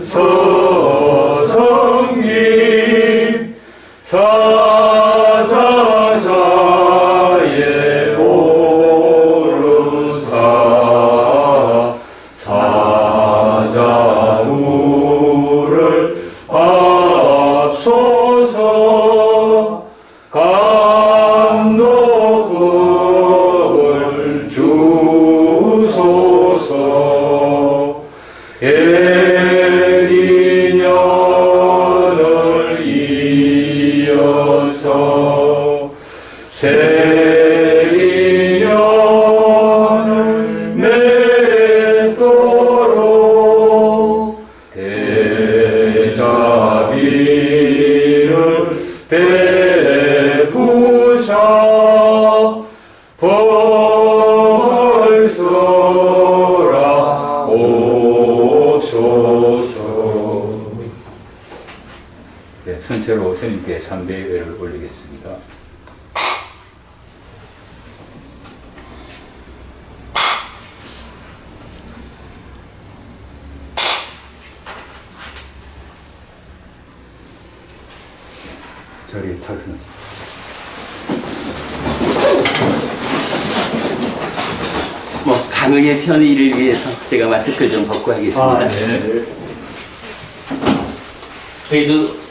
서성님 사자자의 오르사 사자물을 앞서서 감독을 주소서 예리년을 이어서 세리년을 맺도록 대자비를 베푸사 벌써라 옵소서. 네, 선체로 스님께 참배를 올리겠습니다. 저리 착선. 강의의 편의를 위해서 제가 마스크 좀 벗고 하겠습니다. 네. 저희도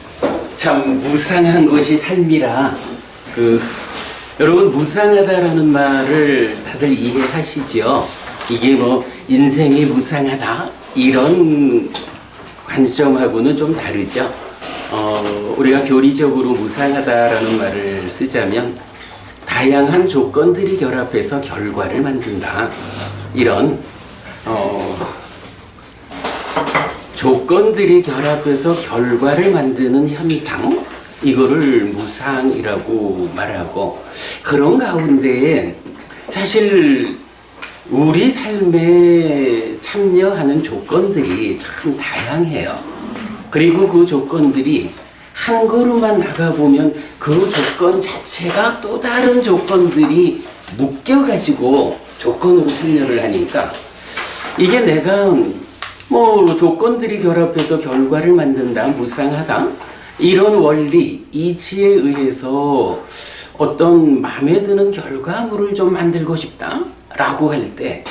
참 무상한 것이 삶이라 여러분 무상하다라는 말을 다들 이해하시죠? 이게 인생이 무상하다 이런 관점하고는 좀 다르죠. 우리가 교리적으로 무상하다라는 말을 쓰자면 다양한 조건들이 결합해서 결과를 만든다. 이런 조건들이 결합해서 결과를 만드는 현상, 이거를 무상이라고 말하고, 그런 가운데에 사실 우리 삶에 참여하는 조건들이 참 다양해요. 그리고 그 조건들이 한 걸음만 나가보면 그 조건 자체가 또 다른 조건들이 묶여가지고 조건으로 참여를 하니까, 이게 내가 조건들이 결합해서 결과를 만든다, 무상하다, 이런 원리, 이치에 의해서 어떤 마음에 드는 결과물을 좀 만들고 싶다 라고 할 때,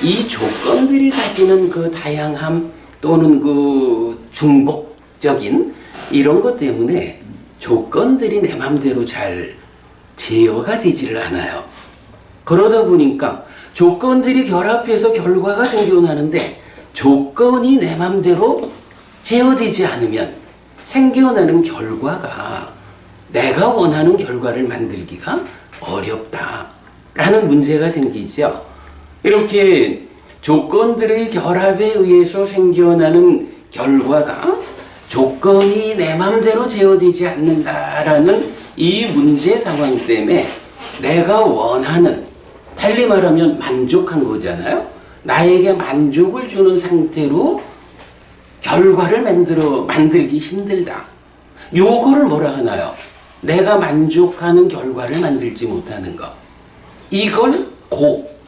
이 조건들이 가지는 그 다양함 또는 그 중복적인 이런 것 때문에 조건들이 내 맘대로 잘 제어가 되지를 않아요. 그러다 보니까 조건들이 결합해서 결과가 생겨나는데, 조건이 내 맘대로 제어되지 않으면 생겨나는 결과가 내가 원하는 결과를 만들기가 어렵다라는 문제가 생기죠. 이렇게 조건들의 결합에 의해서 생겨나는 결과가 조건이 내 맘대로 제어되지 않는다라는 이 문제 상황 때문에 내가 원하는, 달리 말하면 만족한 거잖아요. 나에게 만족을 주는 상태로 결과를 만들기 힘들다. 요거를 뭐라 하나요? 내가 만족하는 결과를 만들지 못하는 것. 이걸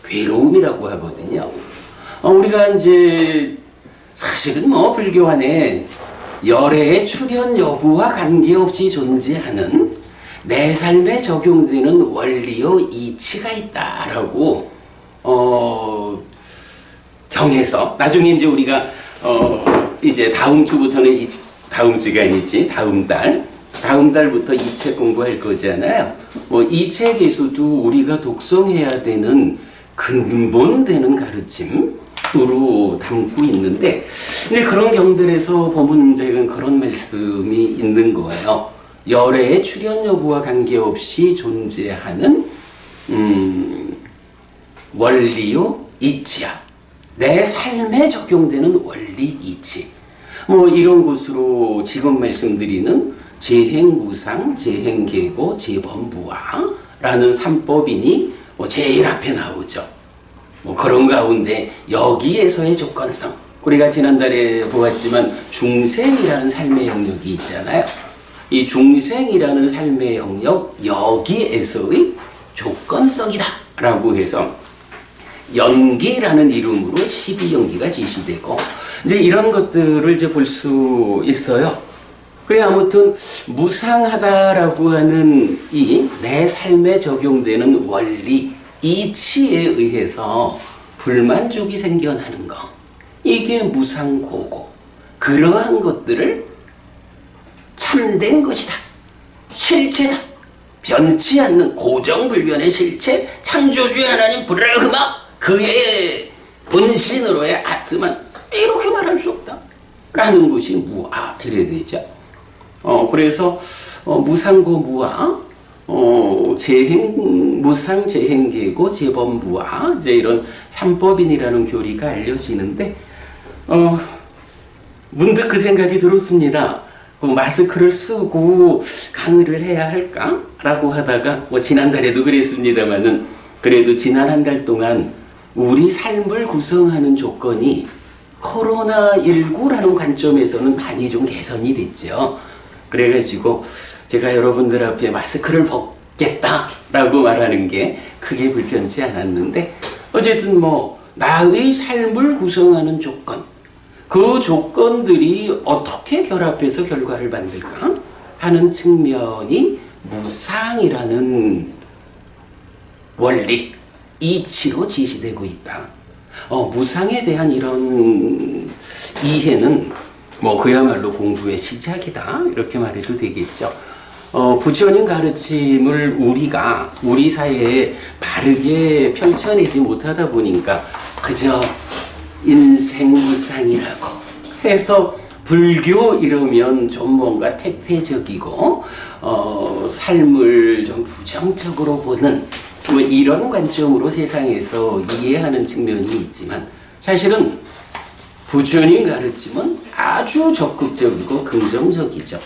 괴로움이라고 하거든요. 우리가 이제 사실은 불교 안에 열애의 출현 여부와 관계없이 존재하는 내 삶에 적용되는 원리요 이치가 있다라고 경에서, 나중에 이제 우리가 이제 다음 주부터는 다음 주가 아니지 다음 달부터 이 책 공부할 거잖아요. 이 책에서도 우리가 독성해야 되는 근본 되는 가르침으로 담고 있는데, 근데 그런 경들에서 보면 저희가 그런 말씀이 있는 거예요. 열애의 출현 여부와 관계없이 존재하는 원리요 이치야. 내 삶에 적용되는 원리 이치. 이런 것으로 지금 말씀드리는 재행무상, 재행계고, 재범부화라는 삼법인이 제일 앞에 나오죠. 그런 가운데 여기에서의 조건성, 우리가 지난달에 보았지만 중생이라는 삶의 영역이 있잖아요. 이 중생이라는 삶의 영역, 여기에서의 조건성이다 라고 해서 연기라는 이름으로 12연기가 제시되고 이제 이런 것들을 이제 볼 수 있어요. 그래 아무튼 무상하다라고 하는 이 내 삶에 적용되는 원리 이치에 의해서 불만족이 생겨나는 거 이게 무상고고 그러한 것들을 참된 것이다. 실체다. 변치 않는 고정불변의 실체 창조주의 하나님 브라흐마 그의 본신으로의 아트만 이렇게 말할 수 없다. 라는 것이 무아 이래야 되죠. 그래서 무상고 무아 무상 재행계고 재범무아 이제 이런 삼법인이라는 교리가 알려지는데 문득 그 생각이 들었습니다. 마스크를 쓰고 강의를 해야 할까라고 하다가 지난달에도 그랬습니다만은 그래도 지난 한 달 동안 우리 삶을 구성하는 조건이 코로나19라는 관점에서는 많이 좀 개선이 됐죠. 그래가지고 제가 여러분들 앞에 마스크를 벗겠다라고 말하는 게 크게 불편치 않았는데 어쨌든 나의 삶을 구성하는 조건 그 조건들이 어떻게 결합해서 결과를 만들까 하는 측면이 무상이라는 원리, 이치로 제시되고 있다. 무상에 대한 이런 이해는 그야말로 공부의 시작이다. 이렇게 말해도 되겠죠. 부처님 가르침을 우리가 우리 사회에 바르게 펼쳐내지 못하다 보니까 그저 인생무상이라고 해서 불교 이러면 좀 뭔가 퇴폐적이고 삶을 좀 부정적으로 보는 이런 관점으로 세상에서 이해하는 측면이 있지만 사실은 부처님 가르침은 아주 적극적이고 긍정적이죠.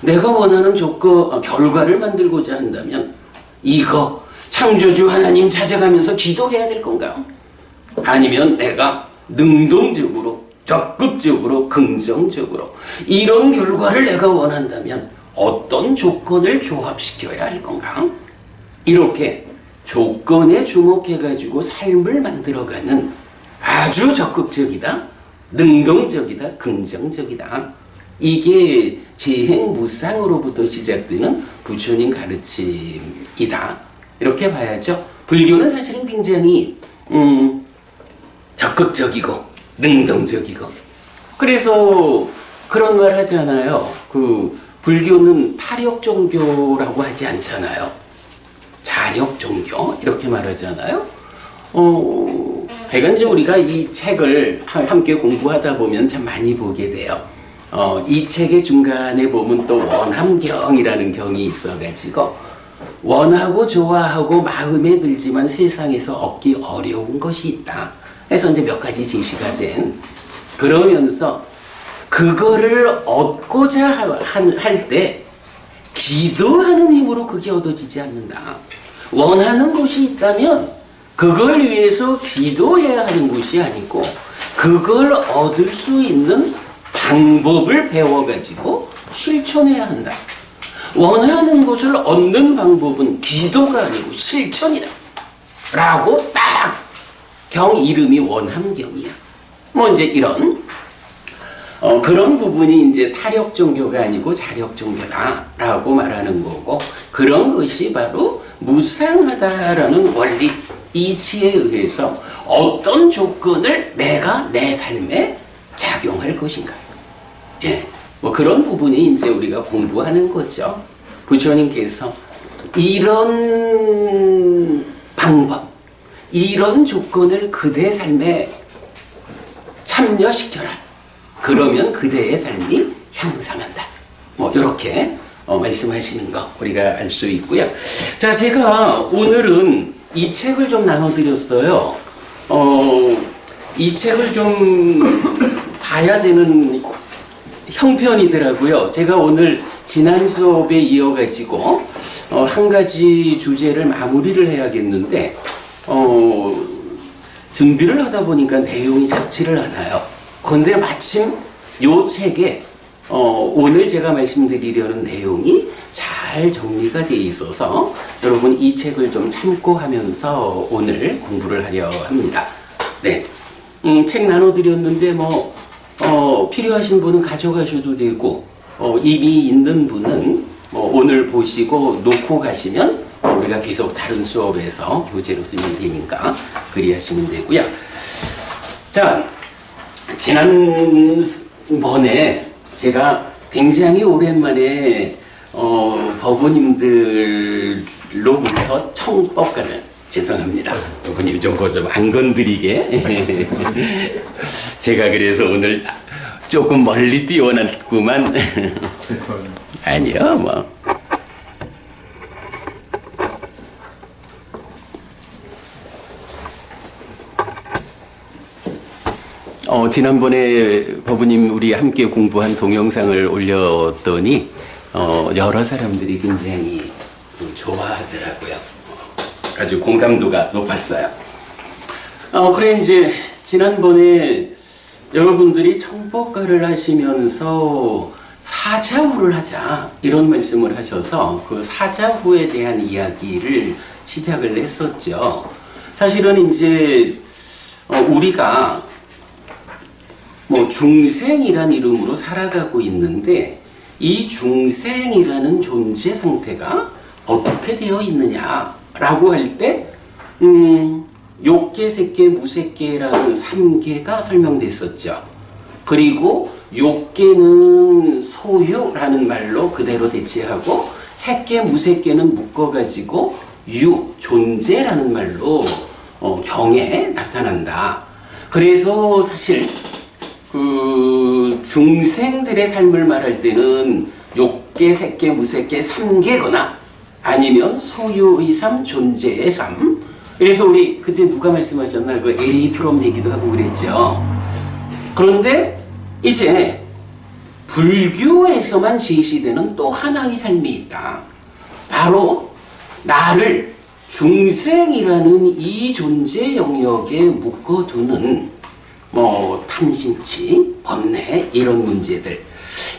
내가 원하는 결과를 만들고자 한다면 이거 창조주 하나님 찾아가면서 기도해야 될 건가? 아니면 내가 능동적으로 적극적으로 긍정적으로 이런 결과를 내가 원한다면 어떤 조건을 조합시켜야 할 건가? 이렇게 조건에 주목해가지고 삶을 만들어가는 아주 적극적이다, 능동적이다, 긍정적이다. 이게 재행무상으로부터 시작되는 부처님 가르침이다. 이렇게 봐야죠. 불교는 사실은 굉장히 적극적이고 능동적이고 그래서 그런 말 하잖아요. 불교는 타력 종교라고 하지 않잖아요. 자력 종교 이렇게 말하잖아요. 하여간 우리가 이 책을 함께 공부하다 보면 참 많이 보게 돼요. 이 책의 중간에 보면 또 원함경이라는 경이 있어가지고 원하고 좋아하고 마음에 들지만 세상에서 얻기 어려운 것이 있다. 해서 이제 몇 가지 제시가 된 그러면서 그거를 얻고자 할 때 기도하는 힘으로 그게 얻어지지 않는다. 원하는 것이 있다면 그걸 위해서 기도해야 하는 것이 아니고 그걸 얻을 수 있는 방법을 배워가지고 실천해야 한다. 원하는 것을 얻는 방법은 기도가 아니고 실천이다. 라고 딱 경 이름이 원함경이야. 이제 이런 그런 부분이 이제 타력 종교가 아니고 자력 종교다라고 말하는 거고 그런 것이 바로 무상하다라는 원리 이치에 의해서 어떤 조건을 내가 내 삶에 작용할 것인가. 예, 그런 부분이 이제 우리가 공부하는 거죠. 부처님께서 이런 방법, 이런 조건을 그대 삶에 참여시켜라. 그러면 그대의 삶이 향상한다. 이렇게 말씀하시는 거 우리가 알 수 있고요. 자, 제가 오늘은 이 책을 좀 나눠드렸어요. 이 책을 좀 봐야 되는 형편이더라고요. 제가 오늘 지난 수업에 이어가지고 한 가지 주제를 마무리를 해야겠는데 준비를 하다 보니까 내용이 작지를 않아요. 그런데 마침 이 책에 오늘 제가 말씀드리려는 내용이 잘 잘 정리가 되어 있어서 여러분 이 책을 좀 참고하면서 오늘 공부를 하려 합니다. 네, 책 나눠드렸는데 필요하신 분은 가져가셔도 되고 이미 있는 분은 오늘 보시고 놓고 가시면 우리가 계속 다른 수업에서 교재로 쓰면 되니까 그리 하시면 되고요. 자, 지난번에 제가 굉장히 오랜만에 법원님들로부터 청법가를 죄송합니다. 법원님 좀 안 건드리게 제가 그래서 오늘 조금 멀리 뛰어났구만. 죄송합니다. 아니요 뭐. 지난번에 법우님 우리 함께 공부한 동영상을 올렸더니 여러 사람들이 굉장히 좋아하더라고요. 아주 공감도가 높았어요. 그래 이제 지난번에 여러분들이 청법가를 하시면서 사자후를 하자 이런 말씀을 하셔서 그 사자후에 대한 이야기를 시작을 했었죠. 사실은 이제 우리가 중생이란 이름으로 살아가고 있는데 이 중생이라는 존재 상태가 어떻게 되어 있느냐라고 할 때 욕계, 색계, 무색계라는 3계가 설명됐었죠. 그리고 욕계는 소유라는 말로 그대로 대체하고 색계, 무색계는 묶어가지고 유, 존재라는 말로 경에 나타난다. 그래서 사실 중생들의 삶을 말할 때는 욕계, 색계, 무색계 3계거나 아니면 소유의 삶, 존재의 삶. 그래서 우리 그때 누가 말씀하셨나 그 에리 프롬 얘기도 하고 그랬죠. 그런데 이제 불교에서만 제시되는 또 하나의 삶이 있다. 바로 나를 중생이라는 이 존재 영역에 묶어두는 탐심치, 번뇌 이런 문제들,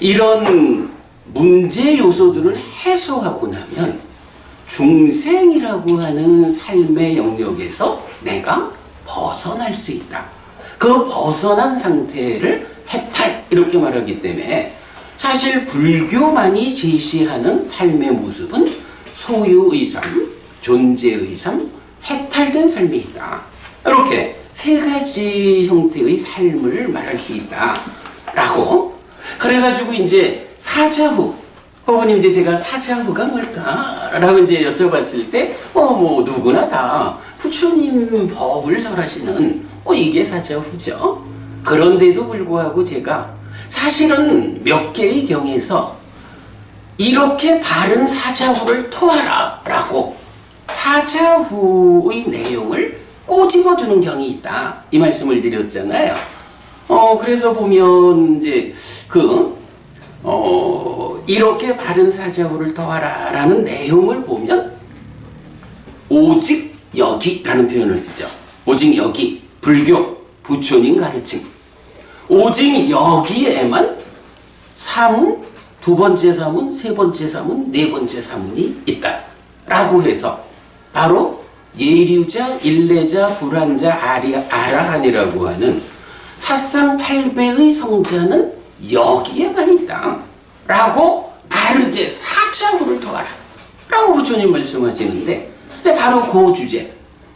이런 문제 요소들을 해소하고 나면 중생이라고 하는 삶의 영역에서 내가 벗어날 수 있다. 그 벗어난 상태를 해탈 이렇게 말하기 때문에 사실 불교만이 제시하는 삶의 모습은 소유의 삶, 존재의 삶, 해탈된 삶이 있다. 이렇게 세 가지 형태의 삶을 말할 수 있다. 라고. 그래가지고 이제 사자후. 법원님 이제 제가 사자후가 뭘까? 라고 이제 여쭤봤을 때, 누구나 다 부처님 법을 설하시는, 이게 사자후죠. 그런데도 불구하고 제가 사실은 몇 개의 경에서 이렇게 바른 사자후를 토하라. 라고 사자후의 내용을 꼬집어주는 경이 있다. 이 말씀을 드렸잖아요. 그래서 보면 이제 이렇게 바른 사자후를 더하라 라는 내용을 보면 오직 여기라는 표현을 쓰죠. 오직 여기, 불교, 부처님 가르침. 오직 여기에만 사문, 두 번째 사문, 세 번째 사문, 네 번째 사문이 있다. 라고 해서 바로 예류자, 일레자, 불환자, 아라한이라고 하는 사상 8배의 성자는 여기에만 있다. 라고 바르게 사자후를 더하라. 라고 부처님 말씀하시는데 바로 그 주제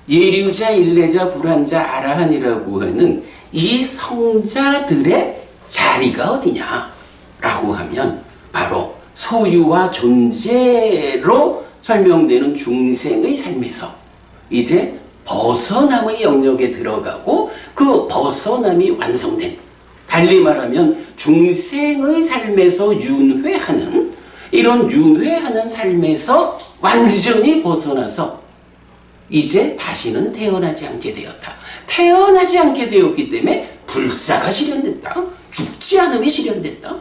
예류자, 일레자, 불환자, 아라한이라고 하는 이 성자들의 자리가 어디냐? 라고 하면 바로 소유와 존재로 설명되는 중생의 삶에서 이제 벗어남의 영역에 들어가고 그 벗어남이 완성된, 달리 말하면 중생의 삶에서 윤회하는, 이런 윤회하는 삶에서 완전히 벗어나서 이제 다시는 태어나지 않게 되었다. 태어나지 않게 되었기 때문에 불사가 실현됐다. 죽지 않음이 실현됐다.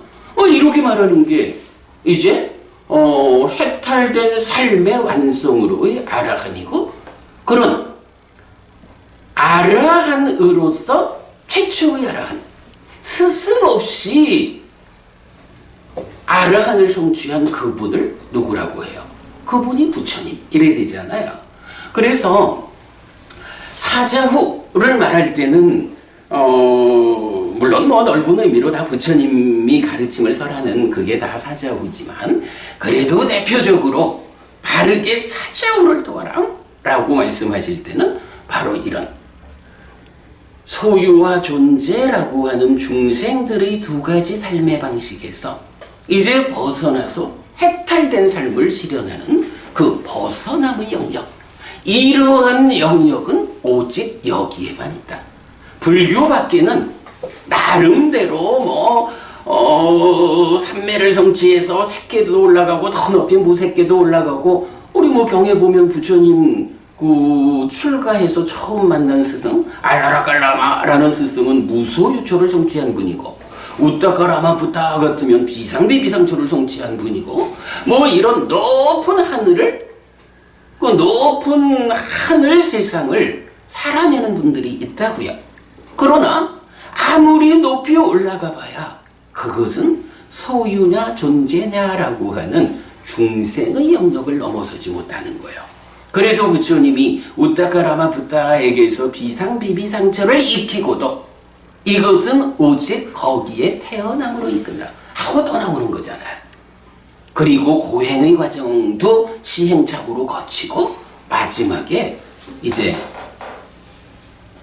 이렇게 말하는 게 이제 해탈된 삶의 완성으로의 아라한이고, 그런 아라한으로서 최초의 아라한, 스승 없이 아라한을 성취한 그분을 누구라고 해요? 그분이 부처님 이래 되잖아요. 그래서 사자후를 말할 때는 물론 뭐 넓은 의미로 다 부처님이 가르침을 설하는 그게 다 사자후지만 그래도 대표적으로 바르게 사자후를 도와라 라고 말씀하실 때는 바로 이런 소유와 존재라고 하는 중생들의 두 가지 삶의 방식에서 이제 벗어나서 해탈된 삶을 실현하는 그 벗어남의 영역, 이러한 영역은 오직 여기에만 있다. 불교 밖에는 나름대로 삼매를 성취해서 색계도 올라가고 더 높이 무색계도 올라가고, 우리 경에 보면 부처님 출가해서 처음 만난 스승 알라라깔라마라는 스승은 무소유초를 성취한 분이고, 우따까라마 부타 같으면 비상비비상초를 성취한 분이고, 이런 높은 하늘을, 그 높은 하늘 세상을 살아내는 분들이 있다고요. 그러나 아무리 높이 올라가 봐야 그것은 소유냐 존재냐라고 하는 중생의 영역을 넘어서지 못하는 거예요. 그래서 부처님이 우따까라마 부타에게서 비상비비상처를 익히고도 이것은 오직 거기에 태어남으로 이끈다 하고 떠나오는 거잖아요. 그리고 고행의 과정도 시행착오로 거치고 마지막에 이제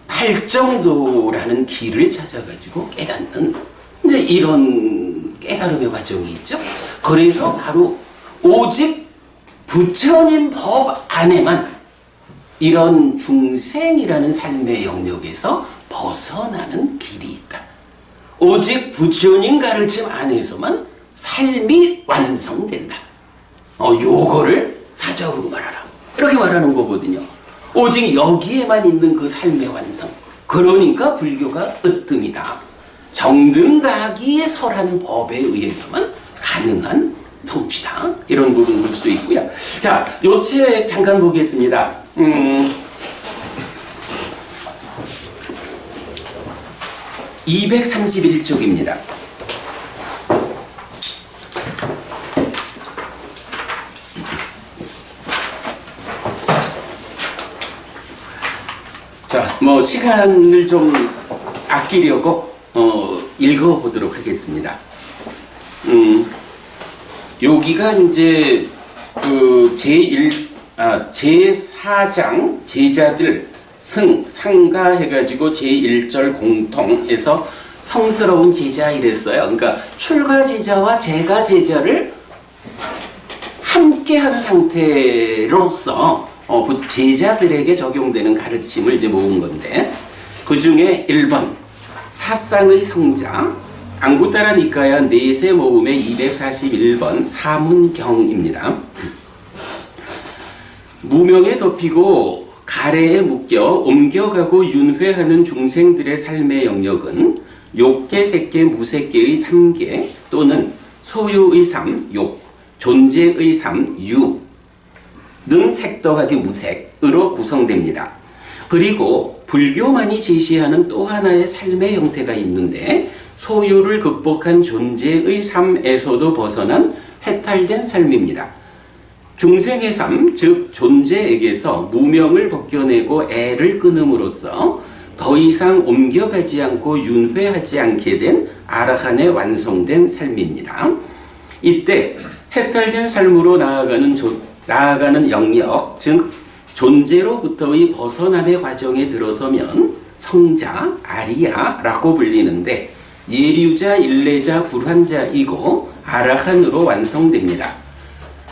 팔정도라는 길을 찾아가지고 깨닫는 이제 이런 깨달음의 과정이 있죠. 그래서 바로 오직 부처님 법 안에만 이런 중생이라는 삶의 영역에서 벗어나는 길이 있다. 오직 부처님 가르침 안에서만 삶이 완성된다. 요거를 사자후로 말하라. 이렇게 말하는 거거든요. 오직 여기에만 있는 그 삶의 완성. 그러니까 불교가 으뜸이다. 정등각이 설한 법에 의해서만 가능한 성취다. 이런 부분을 볼 수 있고요. 자, 요 책 잠깐 보겠습니다. 231쪽입니다. 자, 시간을 좀 아끼려고 읽어보도록 하겠습니다. 여기가 이제 제4장 제자들 상가 해가지고 제1절 공통에서 성스러운 제자 이랬어요. 그러니까 출가 제자와 재가 제자를 함께 한 상태로서 제자들에게 적용되는 가르침을 이제 모은 건데, 그 중에 1번 사상의 성자 앙구타라 니카야 네세 모음의 241번 사문경입니다. 무명에 덮이고 가래에 묶여 옮겨가고 윤회하는 중생들의 삶의 영역은 욕계, 색계, 무색계의 3계 또는 소유의 3, 욕, 존재의 3, 유 는 색더하기 무색으로 구성됩니다. 그리고 불교만이 제시하는 또 하나의 삶의 형태가 있는데, 소유를 극복한 존재의 삶에서도 벗어난 해탈된 삶입니다. 중생의 삶, 즉 존재에게서 무명을 벗겨내고 애를 끊음으로써 더 이상 옮겨가지 않고 윤회하지 않게 된 아라한의 완성된 삶입니다. 이때 해탈된 삶으로 나아가는 영역, 즉 존재로부터의 벗어남의 과정에 들어서면 성자, 아리야라고 불리는데, 예류자, 일레자, 불환자이고 아라한으로 완성됩니다.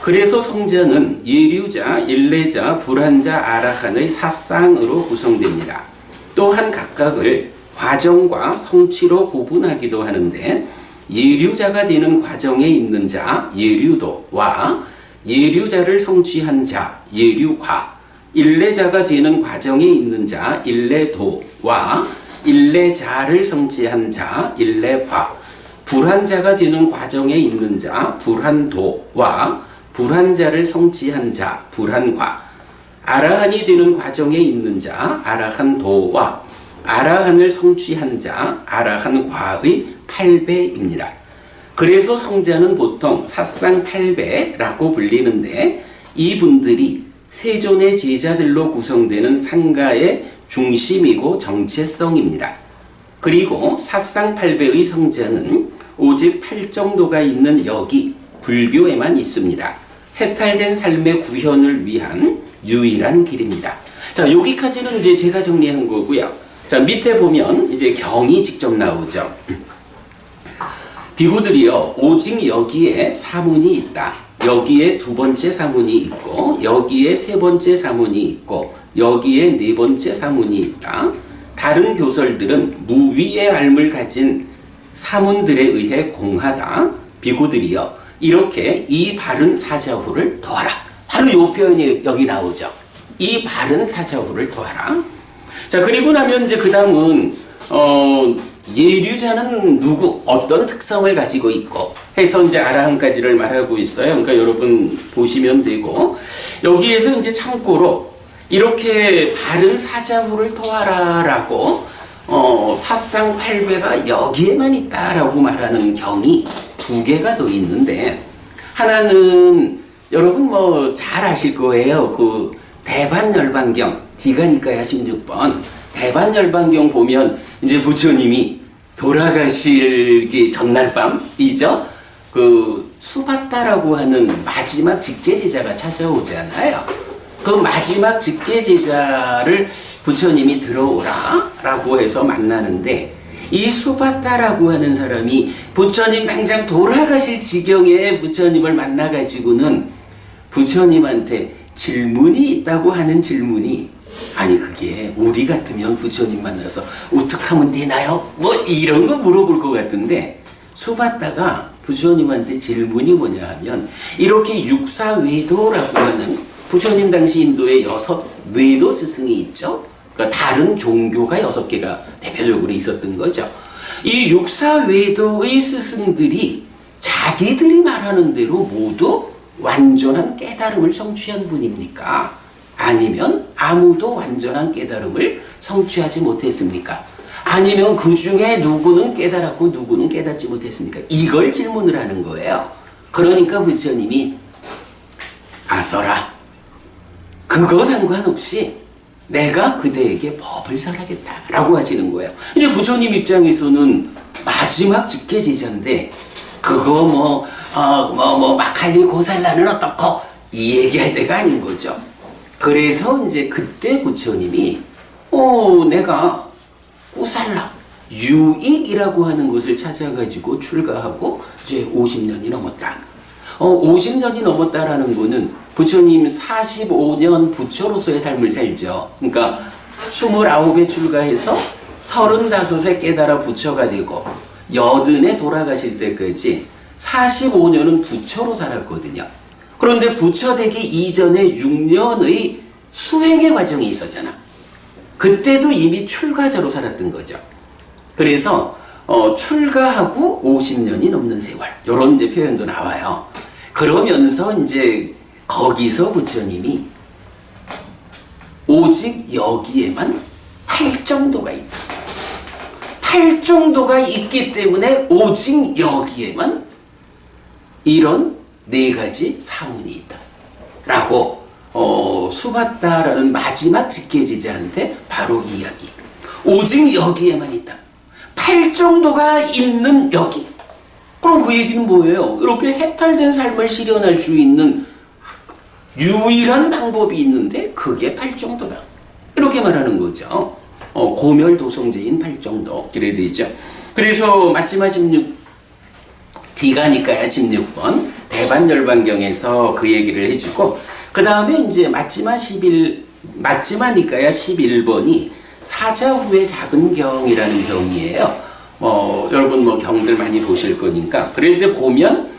그래서 성자는 예류자, 일레자, 불환자, 아라한의 사쌍으로 구성됩니다. 또한 각각을 과정과 성취로 구분하기도 하는데, 예류자가 되는 과정에 있는 자, 예류도와 예류자를 성취한 자, 예류과, 일레자가 되는 과정에 있는 자, 일레도와 일레자를 성취한 자, 일레과, 불환자가 되는 과정에 있는 자, 불환도와 불환자를 성취한 자, 불환과, 아라한이 되는 과정에 있는 자, 아라한도와 아라한을 성취한 자, 아라한과의 8배입니다. 그래서 성자는 보통 사쌍팔배라고 불리는데 이분들이 세존의 제자들로 구성되는 상가의 중심이고 정체성입니다. 그리고 사쌍팔배의 성자는 오직 팔정도가 있는 여기 불교에만 있습니다. 해탈된 삶의 구현을 위한 유일한 길입니다. 자, 여기까지는 이제 제가 정리한 거고요. 자, 밑에 보면 이제 경이 직접 나오죠. 비구들이요, 오직 여기에 사문이 있다. 여기에 두 번째 사문이 있고, 여기에 세 번째 사문이 있고, 여기에 네 번째 사문이 있다. 다른 교설들은 무위의 알을 가진 사문들에 의해 공하다. 비구들이요, 이렇게 이 바른 사자후를 더하라. 바로 요 표현이 여기 나오죠. 이 바른 사자후를 더하라. 자, 그리고 나면 이제 그 다음은 예류자는 누구, 어떤 특성을 가지고 있고 해서 이제 아라한까지를 말하고 있어요. 그러니까 여러분 보시면 되고, 여기에서 이제 참고로 이렇게 바른 사자후를 토하라라고 사쌍팔배가 여기에만 있다라고 말하는 경이 두 개가 더 있는데, 하나는 여러분 뭐 잘 아실 거예요. 그 대반열반경 디가니까야 16번 대반열반경 보면 이제 부처님이 돌아가시기 전날 밤이죠. 그 수바타라고 하는 마지막 직계제자가 찾아오잖아요. 그 마지막 직계제자를 부처님이 들어오라 라고 해서 만나는데, 이 수바타라고 하는 사람이 부처님 당장 돌아가실 지경에 부처님을 만나가지고는 부처님한테 질문이 있다고 하는 질문이, 아니 그게 우리 같으면 부처님 만나서 어떡하면 되나요? 뭐 이런 거 물어볼 것 같은데, 수바타가 부처님한테 질문이 뭐냐 하면, 이렇게 육사외도라고 하는 부처님 당시 인도에 6 외도 스승이 있죠. 그러니까 다른 종교가 6개가 대표적으로 있었던 거죠. 이 육사외도의 스승들이 자기들이 말하는 대로 모두 완전한 깨달음을 성취한 분입니까? 아니면 아무도 완전한 깨달음을 성취하지 못했습니까? 아니면 그 중에 누구는 깨달았고 누구는 깨닫지 못했습니까? 이걸 질문을 하는 거예요. 그러니까 부처님이 아서라, 그거 상관없이 내가 그대에게 법을 설하겠다라고 하시는 거예요. 이제 부처님 입장에서는 마지막 직계제자인데 그거 막할리 고살라는 어떻고 이 얘기할 때가 아닌 거죠. 그래서 이제 그때 부처님이 내가 꾸살라 유익이라고 하는 것을 찾아가지고 출가하고 이제 50년이 넘었다. 50년이 넘었다라는 거는 부처님 45년 부처로서의 삶을 살죠. 그러니까 29에 출가해서 35에 깨달아 부처가 되고 80에 돌아가실 때까지 45년은 부처로 살았거든요. 그런데 부처 되기 이전에 6년의 수행의 과정이 있었잖아. 그때도 이미 출가자로 살았던 거죠. 그래서 출가하고 50년이 넘는 세월, 이런 이제 표현도 나와요. 그러면서 이제 거기서 부처님이 오직 여기에만 8정도가 있다. 8정도가 있기 때문에 오직 여기에만 이런 4가지 사문이 있다. 라고 수바타라는 마지막 직계제자한테 바로 이야기. 오직 여기에만 있다. 8정도가 있는 여기. 그럼 그 얘기는 뭐예요? 이렇게 해탈된 삶을 실현할 수 있는 유일한 방법이 있는데 그게 8정도다. 이렇게 말하는 거죠. 고멸도성제인 8정도. 이래 되죠. 그래서 마지막 16디가니까야 16번 대반열반경에서 그 얘기를 해주고, 그 다음에 이제 마지막니까야 11번이 사자후의 작은 경이라는 경이에요. 여러분 경들 많이 보실 거니까. 그럴 때 보면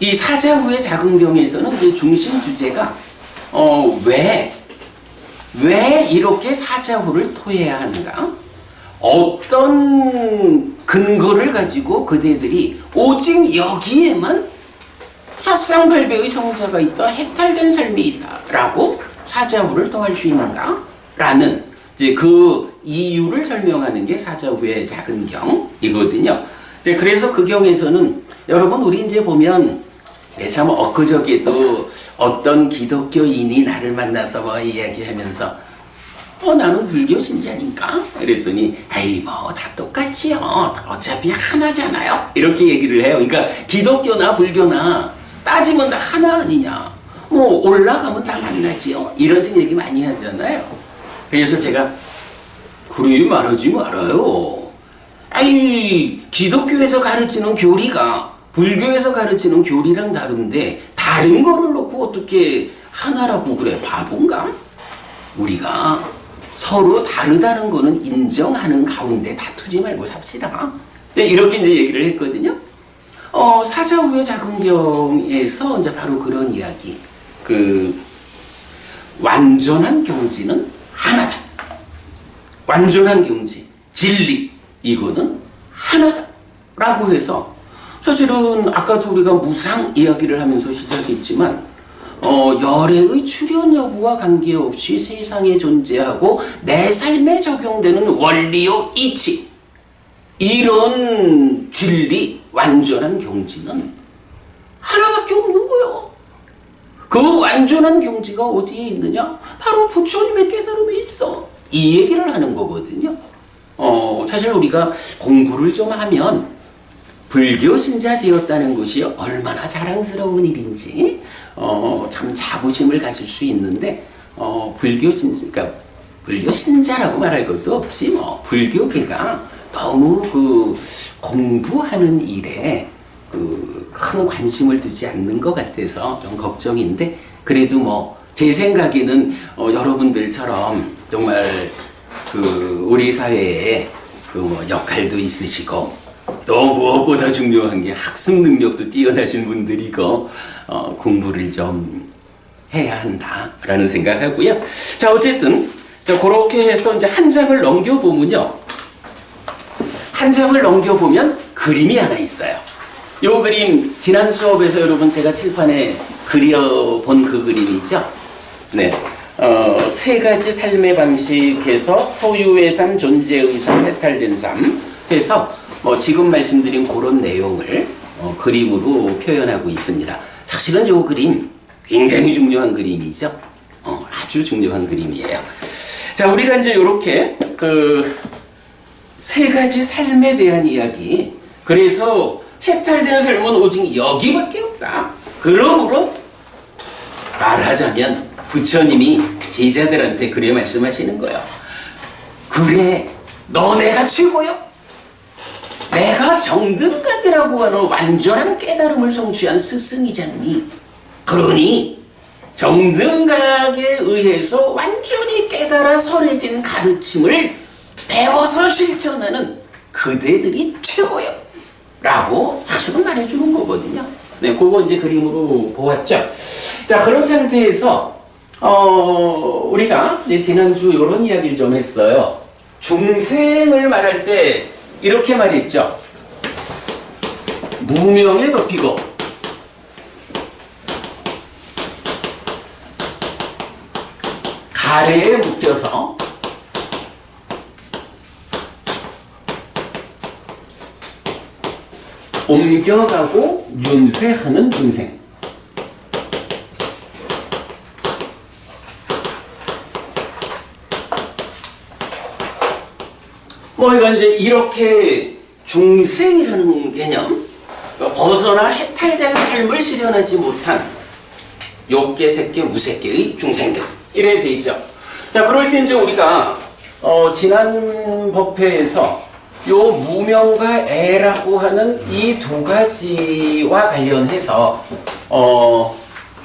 이 사자후의 작은 경에서는 이제 중심 주제가 왜 이렇게 사자후를 토해야 하는가? 어떤 근거를 가지고 그대들이 오직 여기에만 사쌍팔배의 성자가 있다, 해탈된 삶이 있다 라고 사자후를 토할 수 있는가? 라는 이제 그 이유를 설명하는 게 사자후의 작은 경이거든요. 이제 그래서 그 경에서는 여러분 우리 이제 보면 참 엊그저께도 어떤 기독교인이 나를 만나서 뭐 이야기하면서 나는 불교 신자니까 이랬더니 에이 뭐 다 똑같지요. 어차피 하나잖아요. 이렇게 얘기를 해요. 그러니까 기독교나 불교나 따지면 다 하나 아니냐. 뭐 올라가면 다 만나지요. 이런 식 얘기 많이 하잖아요. 그래서 제가 그러지 말하지 말아요. 아니 기독교에서 가르치는 교리가 불교에서 가르치는 교리랑 다른데 다른 거를 놓고 어떻게 하나라고 그래? 바본가? 우리가 서로 다르다는 거는 인정하는 가운데 다투지 말고 삽시다. 이렇게 이제 얘기를 했거든요. 사자후의 작은 경에서 이제 바로 그런 이야기. 완전한 경지는 하나다. 완전한 경지, 진리, 이거는 하나다. 라고 해서 사실은 아까도 우리가 무상 이야기를 하면서 시작했지만 열애의 출현 여부와 관계없이 세상에 존재하고 내 삶에 적용되는 원리요 이치, 이런 진리, 완전한 경지는 하나밖에 없는 거예요. 그 완전한 경지가 어디에 있느냐? 바로 부처님의 깨달음에 있어. 이 얘기를 하는 거거든요. 사실 우리가 공부를 좀 하면 불교 신자 되었다는 것이 얼마나 자랑스러운 일인지 참 자부심을 가질 수 있는데 불교 신자라고 말할 것도 없지 뭐 불교계가 너무 공부하는 일에 큰 관심을 두지 않는 것 같아서 좀 걱정인데 그래도 뭐 제 생각에는 여러분들처럼 정말 우리 사회에 역할도 있으시고 또 무엇보다 중요한 게 학습 능력도 뛰어나신 분들이고 공부를 좀 해야 한다라는 생각하고요. 자 어쨌든 그렇게 해서 이제 한 장을 넘겨보면요. 한 장을 넘겨보면 그림이 하나 있어요. 요 그림 지난 수업에서 여러분 제가 칠판에 그려본 그 그림이죠. 네, 세 가지 삶의 방식에서 소유의 삶, 존재의 삶, 해탈된 삶 해서 지금 말씀드린 그런 내용을 그림으로 표현하고 있습니다. 사실은 요 그림 굉장히 중요한 그림이죠. 아주 중요한 그림이에요. 자, 우리가 이제 이렇게 세 가지 삶에 대한 이야기. 그래서 해탈된 삶은 오직 여기밖에 없다. 그러므로 말하자면 부처님이 제자들한테 그래 말씀하시는 거예요. 그래, 너네가 최고요. 내가 정등각이라고 하는 완전한 깨달음을 성취한 스승이잖니. 그러니 정등각에 의해서 완전히 깨달아 설해진 가르침을 배워서 실천하는 그대들이 최고요. 라고 사실은 말해주는 거거든요. 네, 그거 이제 그림으로 보았죠. 자, 그런 상태에서 우리가 이제 지난주 이런 이야기를 좀 했어요. 중생을 말할 때 이렇게 말했죠. 무명에 덮이고 가래에 묶여서 옮겨가고 윤회하는 중생. 이건 이제 이렇게 중생이라는 개념, 벗어나 해탈된 삶을 실현하지 못한 욕계, 색계, 무색계의 중생들. 이래 돼 있죠. 자, 그럴 때 이제 우리가, 지난 법회에서 요 무명과 애라고 하는 이 두 가지와 관련해서,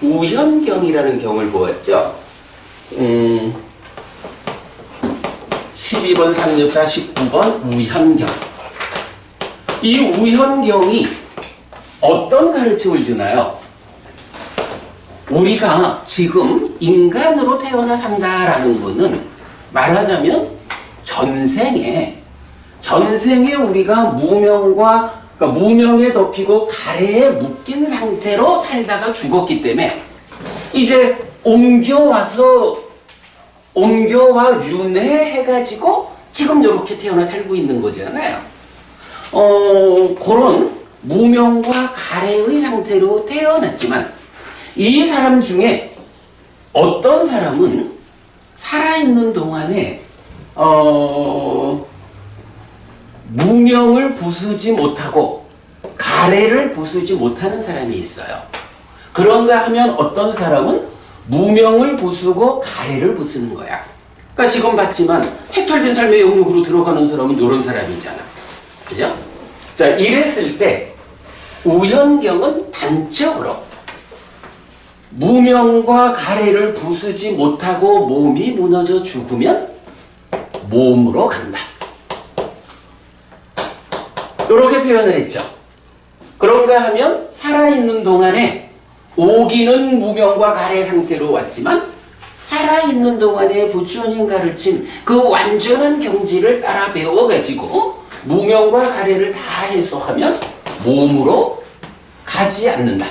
우현경이라는 경을 보았죠. 12번 상엽사 19번 우현경. 이 우현경이 어떤 가르침을 주나요? 우리가 지금 인간으로 태어나 산다라는 거는 말하자면 전생에 우리가 무명에 덮이고 가래에 묶인 상태로 살다가 죽었기 때문에 이제 옮겨와 윤회해가지고 지금 이렇게 태어나 살고 있는 거잖아요. 그런 무명과 가래의 상태로 태어났지만 이 사람 중에 어떤 사람은 살아있는 동안에 무명을 부수지 못하고 가래를 부수지 못하는 사람이 있어요. 그런가 하면 어떤 사람은 무명을 부수고 가래를 부수는 거야. 그러니까 지금 봤지만 해탈된 삶의 영역으로 들어가는 사람은 이런 사람이잖아. 그죠? 자, 이랬을 때 우현경은 단적으로 무명과 가래를 부수지 못하고 몸이 무너져 죽으면 몸으로 간다. 이렇게 표현을 했죠. 그런가 하면 살아있는 동안에 오기는 무명과 가래 상태로 왔지만 살아있는 동안에 부처님 가르친 그 완전한 경지를 따라 배워가지고 무명과 가래를 다 해소하면 몸으로 가지 않는다.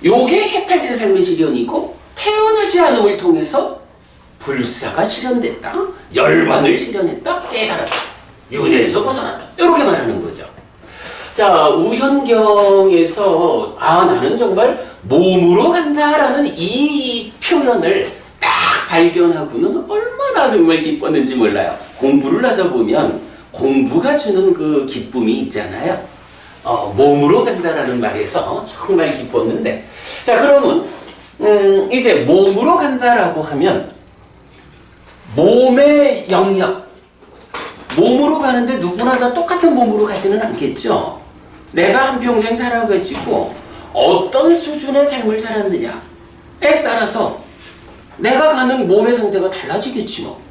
요게 해탈된 삶의 실현이고 태어나지 않음을 통해서 불사가 실현됐다. 열반을 실현했다. 깨달았다. 윤회에서 벗어났다. 이렇게 말하는 거죠. 자, 우현경에서 나는 정말 몸으로 간다라는 이 표현을 딱 발견하고는 얼마나 정말 기뻤는지 몰라요. 공부를 하다 보면 공부가 주는 그 기쁨이 있잖아요. 몸으로 간다라는 말에서 정말 기뻤는데, 자, 그러면 이제 몸으로 간다라고 하면 몸의 영역, 몸으로 가는데 누구나 다 똑같은 몸으로 가지는 않겠죠. 내가 한평생 살아가지고 어떤 수준의 삶을 살았느냐에 따라서 내가 가는 몸의 상태가 달라지겠지 뭐.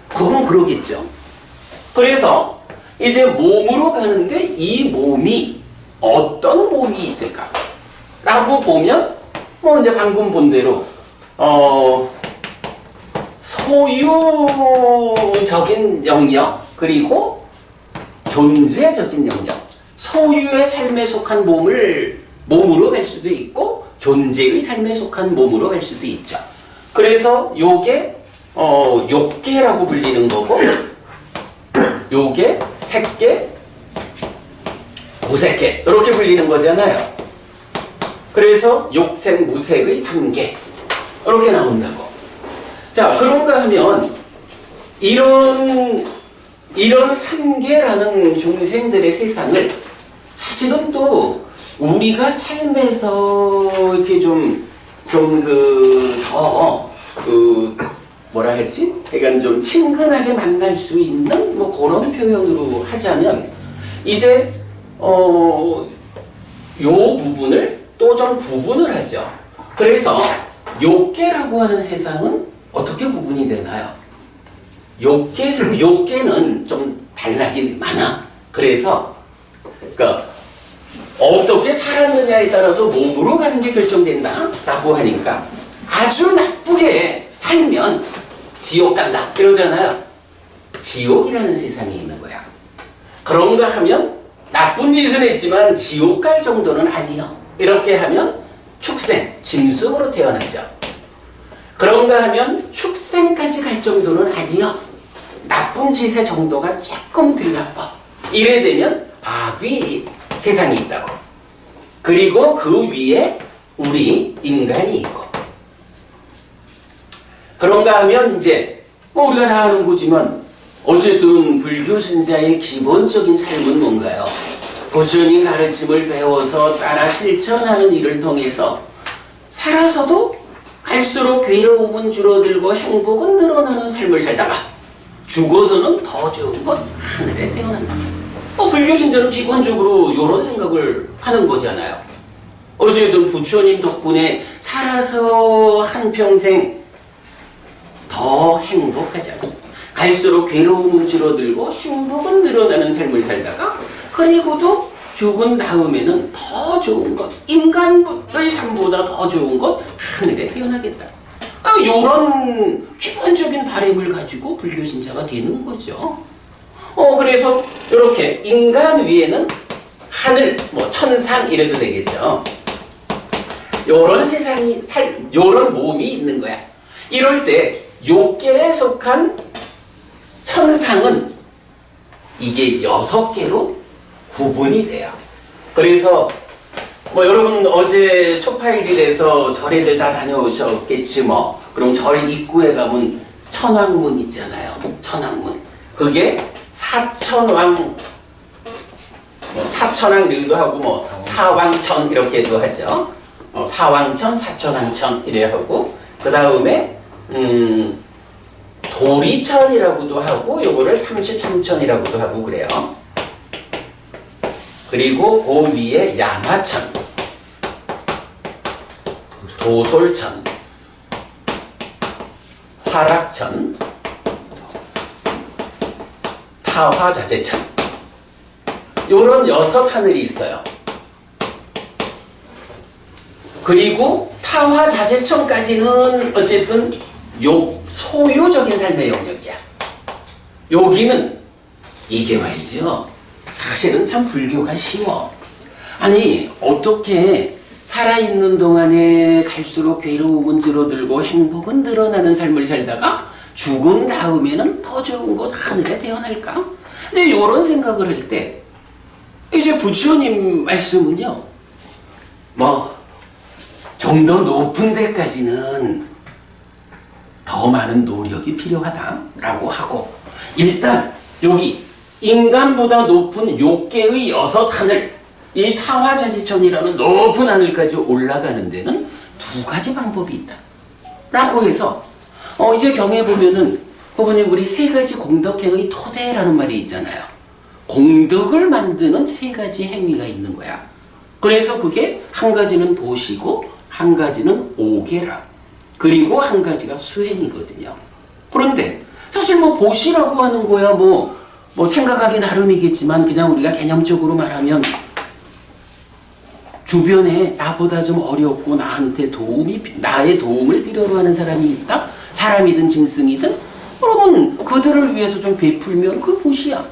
그건 그러겠죠. 그래서 이제 몸으로 가는데 이 몸이 어떤 몸이 있을까? 라고 보면 이제 방금 본 대로 소유적인 영역 그리고 존재적인 영역, 소유의 삶에 속한 몸을 몸으로 갈 수도 있고 존재의 삶에 속한 몸으로 갈 수도 있죠. 그래서 요게 욕계라고 불리는 거고 요게 색계, 무색계 이렇게 불리는 거잖아요. 그래서 욕색, 무색의 3계 이렇게 나온다고. 자, 그런가 하면 이런 3계라는 중생들의 세상을 사실은 또 우리가 삶에서 이렇게 뭐라 했지? 그러니까 좀 친근하게 만날 수 있는 뭐 그런 표현으로 하자면 이제 요 부분을 또 좀 구분을 하죠. 그래서 욕계라고 하는 세상은 어떻게 구분이 되나요? 욕계는 좀 단락이 많아. 그래서 그러니까 어떻게 살았느냐에 따라서 몸으로 가는 게 결정된다 라고 하니까 아주 나쁘게 살면 지옥 간다 이러잖아요. 지옥이라는 세상이 있는 거야. 그런가 하면 나쁜 짓을 했지만 지옥 갈 정도는 아니요. 이렇게 하면 축생, 짐승으로 태어나죠. 그런가 하면 축생까지 갈 정도는 아니요. 나쁜 짓의 정도가 조금 덜 나빠. 이래 되면 악의 세상이 있다고. 그리고 그 위에 우리 인간이 있고. 그런가 하면 이제 우리가 다 아는 거지만 어쨌든 불교 신자의 기본적인 삶은 뭔가요? 부처님 가르침을 배워서 따라 실천하는 일을 통해서 살아서도 갈수록 괴로움은 줄어들고 행복은 늘어나는 삶을 살다가 죽어서는 더 좋은 곳 하늘에 태어난다. 불교 신자는 기본적으로 이런 생각을 하는 거잖아요. 어쨌든 부처님 덕분에 살아서 한평생 더 행복하자. 갈수록 괴로움은 줄어들고 행복은 늘어나는 삶을 살다가 그리고도 죽은 다음에는 더 좋은 것, 인간의 삶보다 더 좋은 것 하늘에 태어나겠다. 이런 기본적인 바람을 가지고 불교 신자가 되는 거죠. 그래서 이렇게 인간 위에는 하늘, 천상 이래도 되겠죠. 요런 세상이 요런 몸이 있는 거야. 이럴 때 욕계에 속한 천상은 이게 6개로 구분이 돼요. 그래서 뭐 여러분 어제 초파일이라서 절에들 다 다녀오셨겠지 뭐. 그럼 절 입구에 가면 천왕문 있잖아요. 천왕문. 그게 사천왕, 사천왕 이라고도 하고 뭐 사왕천 이렇게도 하죠. 사왕천, 사천왕천 이래 하고 그 다음에 도리천이라고도 하고 요거를 33천이라고도 하고 그래요. 그리고 그 위에 야마천, 도솔천, 화락천, 타화자재천 요런 6하늘이 있어요. 그리고 타화자재천까지는 어쨌든 소유적인 삶의 영역이야. 여기는 이게 말이죠. 사실은 참 불교가 쉬워. 아니 어떻게 살아있는 동안에 갈수록 괴로움은 줄어들고 행복은 늘어나는 삶을 살다가 죽은 다음에는 더 좋은 곳 하늘에 태어날까? 근데 이런 생각을 할 때 이제 부처님 말씀은요. 뭐 좀 더 높은 데까지는 더 많은 노력이 필요하다라고 하고 일단 여기 인간보다 높은 욕계의 6하늘 이 타화자지천이라는 높은 하늘까지 올라가는 데는 2가지 방법이 있다 라고 해서 이제 경에 보면은 부모님 우리 3가지 공덕행의 토대라는 말이 있잖아요. 공덕을 만드는 3가지 행위가 있는 거야. 그래서 그게 한 가지는 보시고 한 가지는 오계라 그리고 한 가지가 수행이거든요. 그런데 사실 뭐 보시라고 하는 거야 뭐 생각하기 나름이겠지만 그냥 우리가 개념적으로 말하면 주변에 나보다 좀 어렵고 나한테 나의 도움을 필요로 하는 사람이 있다? 사람이든 짐승이든 그러면 그들을 위해서 좀 베풀면 그 보시야.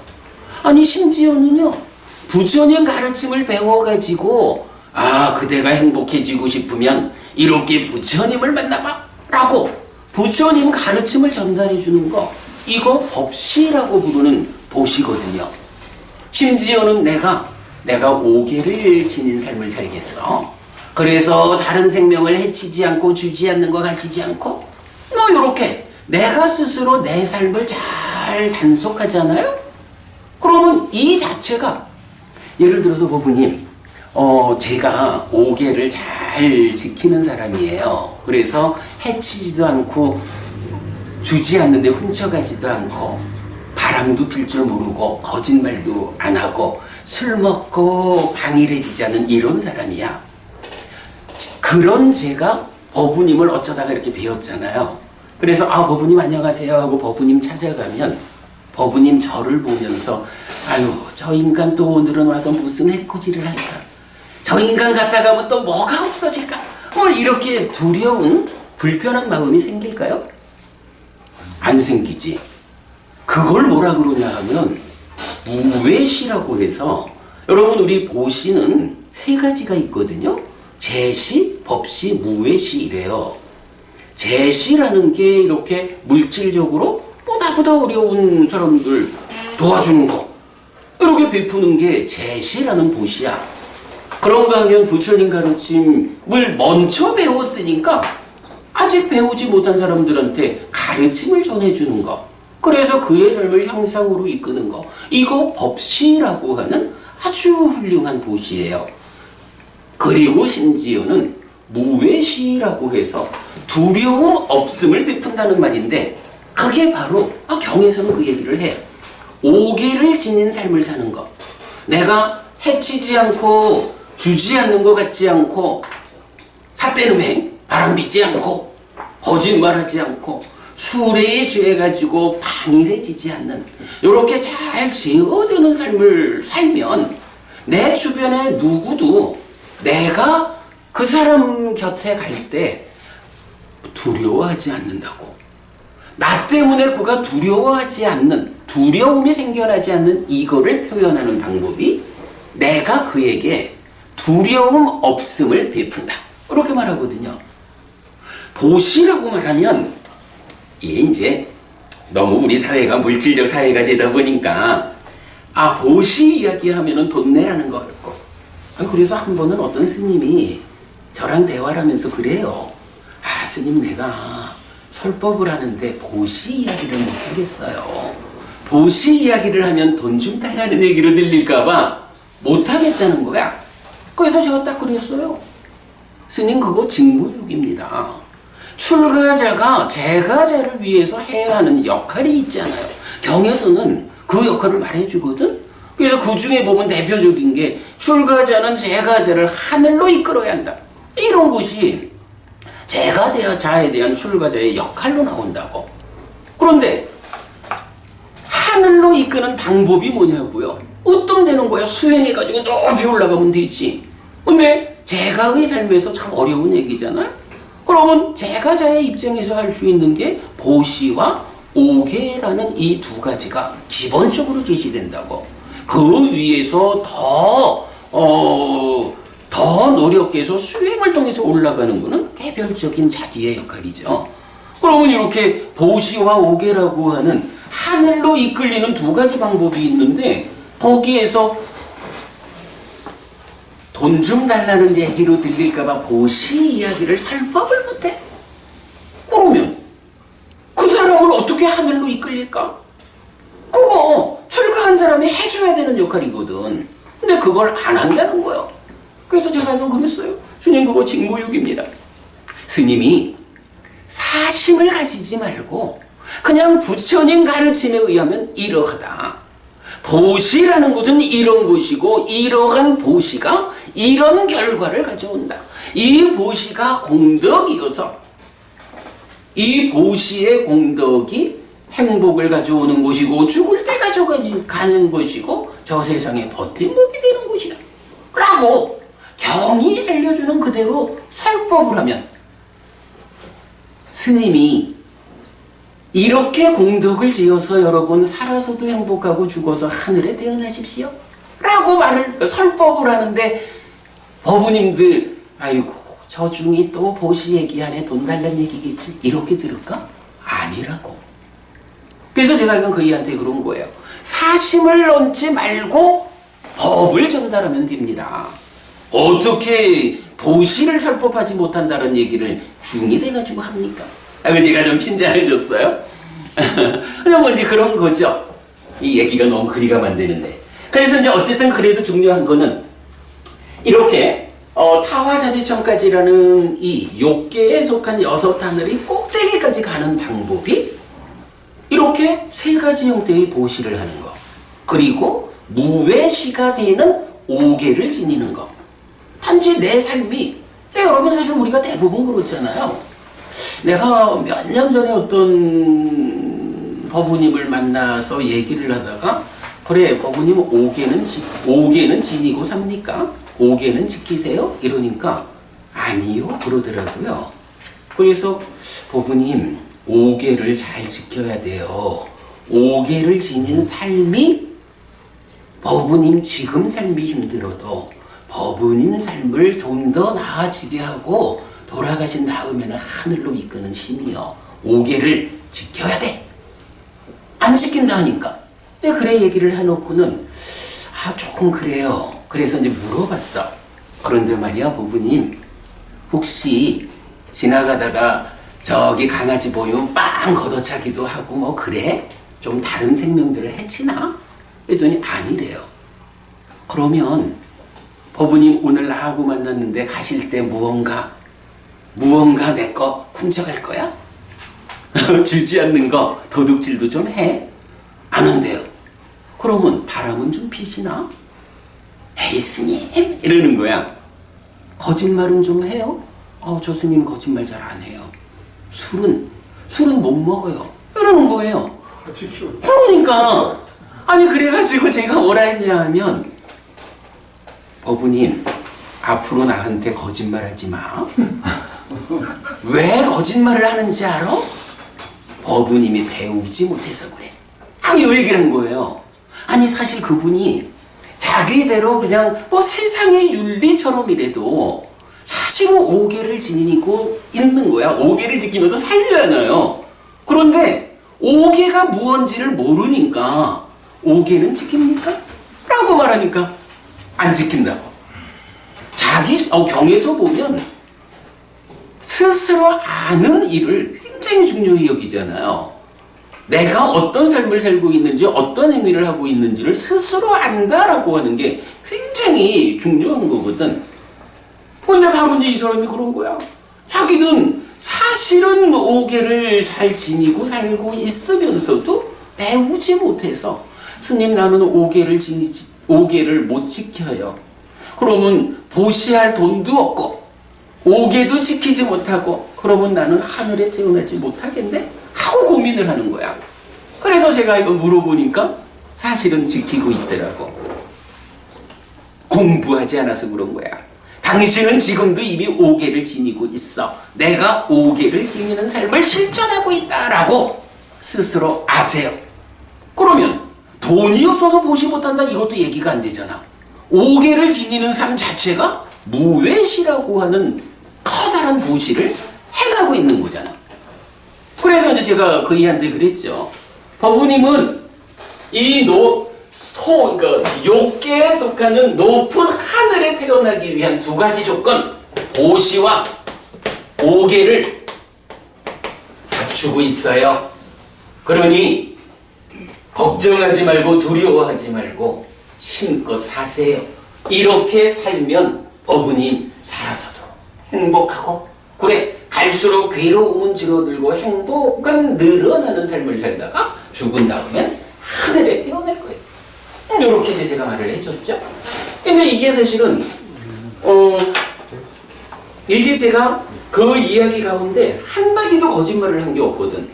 아니 심지어는요 부처님 가르침을 배워가지고 그대가 행복해지고 싶으면 이렇게 부처님을 만나봐 라고 부처님 가르침을 전달해 주는 거 이거 법시라고 부르는 보시거든요. 심지어는 내가 오계를 지닌 삶을 살겠어. 그래서 다른 생명을 해치지 않고 주지 않는 거 가지지 않고 요렇게 내가 스스로 내 삶을 잘 단속하잖아요. 그러면 이 자체가 예를 들어서 부부님 제가 오계를 잘 지키는 사람이에요. 그래서 해치지도 않고 주지 않는데 훔쳐가지도 않고 바람도 필 줄 모르고 거짓말도 안 하고 술 먹고 방일해지지 않는 이런 사람이야. 그런 제가 법부님을 어쩌다가 이렇게 배웠잖아요. 그래서 법부님 안녕하세요 하고 법부님 찾아가면 법부님 저를 보면서 아유 저 인간 또 오늘은 와서 무슨 해코지를 할까? 저 인간 갔다 가면 또 뭐가 없어질까? 뭘 이렇게 두려운 불편한 마음이 생길까요? 안 생기지. 그걸 뭐라 그러냐 하면 무외시라고 해서 여러분 우리 보시는 3가지가 있거든요. 제시, 법시, 무외시 이래요. 제시라는 게 이렇게 물질적으로 나보다 어려운 사람들 도와주는 거 이렇게 베푸는 게 제시라는 보시야. 그런가 하면 부처님 가르침을 먼저 배웠으니까 아직 배우지 못한 사람들한테 가르침을 전해주는 거 그래서 그의 삶을 향상으로 이끄는 거 이거 법시라고 하는 아주 훌륭한 보시예요. 그리고 심지어는 무외시라고 해서 두려움 없음을 베푼다는 말인데 그게 바로 경에서는 그 얘기를 해요. 오계를 지닌 삶을 사는 거. 내가 해치지 않고 주지 않는 것 같지 않고 삿대음행 바람 피지 않고 거짓말하지 않고 수레에 죄가지고 방일해지지 않는 이렇게 잘 제어되는 삶을 살면 내 주변에 누구도 내가 그 사람 곁에 갈 때 두려워하지 않는다고. 나 때문에 그가 두려워하지 않는 두려움이 생겨나지 않는 이거를 표현하는 방법이 내가 그에게 두려움 없음을 베푼다 이렇게 말하거든요. 보시라고 말하면 이게 이제 너무 우리 사회가 물질적 사회가 되다 보니까 보시 이야기하면은 돈 내라는 거 같고 그래서 한 번은 어떤 스님이 저랑 대화를 하면서 그래요. 스님 내가 설법을 하는데 보시 이야기를 못 하겠어요. 보시 이야기를 하면 돈 좀 달라는 얘기로 들릴까봐 못 하겠다는 거야. 그래서 제가 딱 그랬어요. 스님 그거 징부육입니다. 출가자가 재가자를 위해서 해야 하는 역할이 있잖아요. 경에서는 그 역할을 말해주거든. 그래서 그 중에 보면 대표적인 게 출가자는 재가자를 하늘로 이끌어야 한다. 이런 것이 재가자에 대한 출가자의 역할로 나온다고. 그런데 하늘로 이끄는 방법이 뭐냐고요? 으뜸되는 거야. 수행해가지고 높이 올라가면 되지. 근데 재가의 삶에서 참 어려운 얘기잖아요. 그러면 재가자의 입장에서 할 수 있는 게 보시와 오계라는 이 두 가지가 기본적으로 제시된다고. 그 위에서 더 노력해서 수행을 통해서 올라가는 것은 개별적인 자기의 역할이죠. 그러면 이렇게 보시와 오계라고 하는 하늘로 이끌리는 두 가지 방법이 있는데 거기에서 돈 좀 달라는 얘기로 들릴까봐 보시 이야기를 설법을 못해. 그러면 그 사람을 어떻게 하늘로 이끌릴까? 그거 출가한 사람이 해줘야 되는 역할이거든. 근데 그걸 안 한다는 거예요. 그래서 제가 한번 그랬어요. 스님 그거 징부육입니다. 스님이 사심을 가지지 말고 그냥 부처님 가르침에 의하면 이러하다. 보시라는 것은 이런 것이고 이러한 보시가 이런 결과를 가져온다. 이 보시가 공덕이어서 이 보시의 공덕이 행복을 가져오는 것이고 죽을 때 가져가는 것이고 저 세상에 버팀목이 되는 것이다. 라고 경이 알려주는 그대로 설법을 하면 스님이 이렇게 공덕을 지어서 여러분 살아서도 행복하고 죽어서 하늘에 태어나십시오. 라고 설법을 하는데 법부님들 아이고 저 중이 또 보시 얘기 안에 돈 달란 얘기겠지 이렇게 들을까? 아니라고. 그래서 제가 이건 그이한테 그런 거예요. 사심을 넣지 말고 법을 전달하면 됩니다. 어떻게 보시를 설법하지 못한다는 얘기를 중이 돼가지고 합니까? 제가 좀 핀잔을 줬어요. 그냥 이제 그런 거죠. 이 얘기가 너무 그리가 만드는데. 그래서 이제 어쨌든 그래도 중요한 거는 이렇게 타화자지천까지라는 이 욕계에 속한 6하늘이 꼭대기까지 가는 방법이 이렇게 3가지 형태의 보시를 하는 거. 그리고 무외시가 되는 5계를 지니는 거. 단지 내 삶이 여러분 사실 우리가 대부분 그렇잖아요. 내가 몇 년 전에 어떤 법부님을 만나서 얘기를 하다가 그래 법부님 5계는 지니고 삽니까? 5계는 지키세요? 이러니까 아니요 그러더라고요. 그래서 법부님 5계를 잘 지켜야 돼요. 5계를 지닌 삶이 법부님 지금 삶이 힘들어도 법부님 삶을 좀 더 나아지게 하고 돌아가신 다음에는 하늘로 이끄는 힘이요. 5계를 지켜야 돼. 안 지킨다 하니까. 이제 그래 얘기를 해놓고는 조금 그래요. 그래서 이제 물어봤어. 그런데 말이야 부부님 혹시 지나가다가 저기 강아지 보이면 빵 걷어차기도 하고 뭐 그래? 좀 다른 생명들을 해치나? 그랬더니 아니래요. 그러면 법부님 오늘 나하고 만났는데 가실 때 무언가 내 거 훔쳐갈 거야? 주지 않는 거 도둑질도 좀 해? 안 한대요. 그러면 바람은 좀 피시나? 에이 스님 이러는 거야. 거짓말은 좀 해요? 저 스님 거짓말 잘 안 해요. 술은 못 먹어요. 이러는 거예요. 그러니까 아니 그래가지고 제가 뭐라 했냐 하면 법부님 앞으로 나한테 거짓말하지 마. 왜 거짓말을 하는지 알아? 법부님이 배우지 못해서 그래. 이 얘기를 한 거예요. 아니 사실 그분이 자기대로 그냥 뭐 세상의 윤리처럼이라도 사실 사실은 오계를 지니고 있는 거야. 오계를 지키면서 살잖아요. 그런데 오계가 무언지를 모르니까 오계는 지킵니까? 라고 말하니까 안 지킨다고. 자기 경에서 보면 스스로 아는 일을 굉장히 중요히 여기잖아요. 내가 어떤 삶을 살고 있는지 어떤 행위를 하고 있는지를 스스로 안다라고 하는 게 굉장히 중요한 거거든. 근데 바로 이제 이 사람이 그런 거야. 자기는 사실은 오계를 잘 지니고 살고 있으면서도 배우지 못해서 스님 나는 오계를 못 지켜요. 그러면 보시할 돈도 없고 오계도 지키지 못하고 그러면 나는 하늘에 태어나지 못하겠네? 하고 고민을 하는 거야. 그래서 제가 이거 물어보니까 사실은 지키고 있더라고. 공부하지 않아서 그런 거야. 당신은 지금도 이미 오계를 지니고 있어. 내가 오계를 지니는 삶을 실천하고 있다라고 스스로 아세요. 그러면 돈이 없어서 보시 못한다 이것도 얘기가 안 되잖아. 오계를 지니는 삶 자체가 무외시라고 하는 커다란 보시를 해가고 있는 거잖아. 그래서 이제 제가 그이한테 그랬죠. 법부님은 이 그러니까 욕계에 속하는 높은 하늘에 태어나기 위한 두 가지 조건, 보시와 오계를 갖추고 있어요. 그러니 걱정하지 말고 두려워하지 말고 힘껏 사세요. 이렇게 살면 법부님 살아서도 행복하고, 그래 갈수록 괴로움은 줄어들고 행복은 늘어나는 삶을 살다가 죽은 다음엔 하늘에 태어날 거예요. 이렇게 이제 제가 말을 해줬죠. 근데 이게 사실은 이게 제가 그 이야기 가운데 한마디도 거짓말을 한 게 없거든.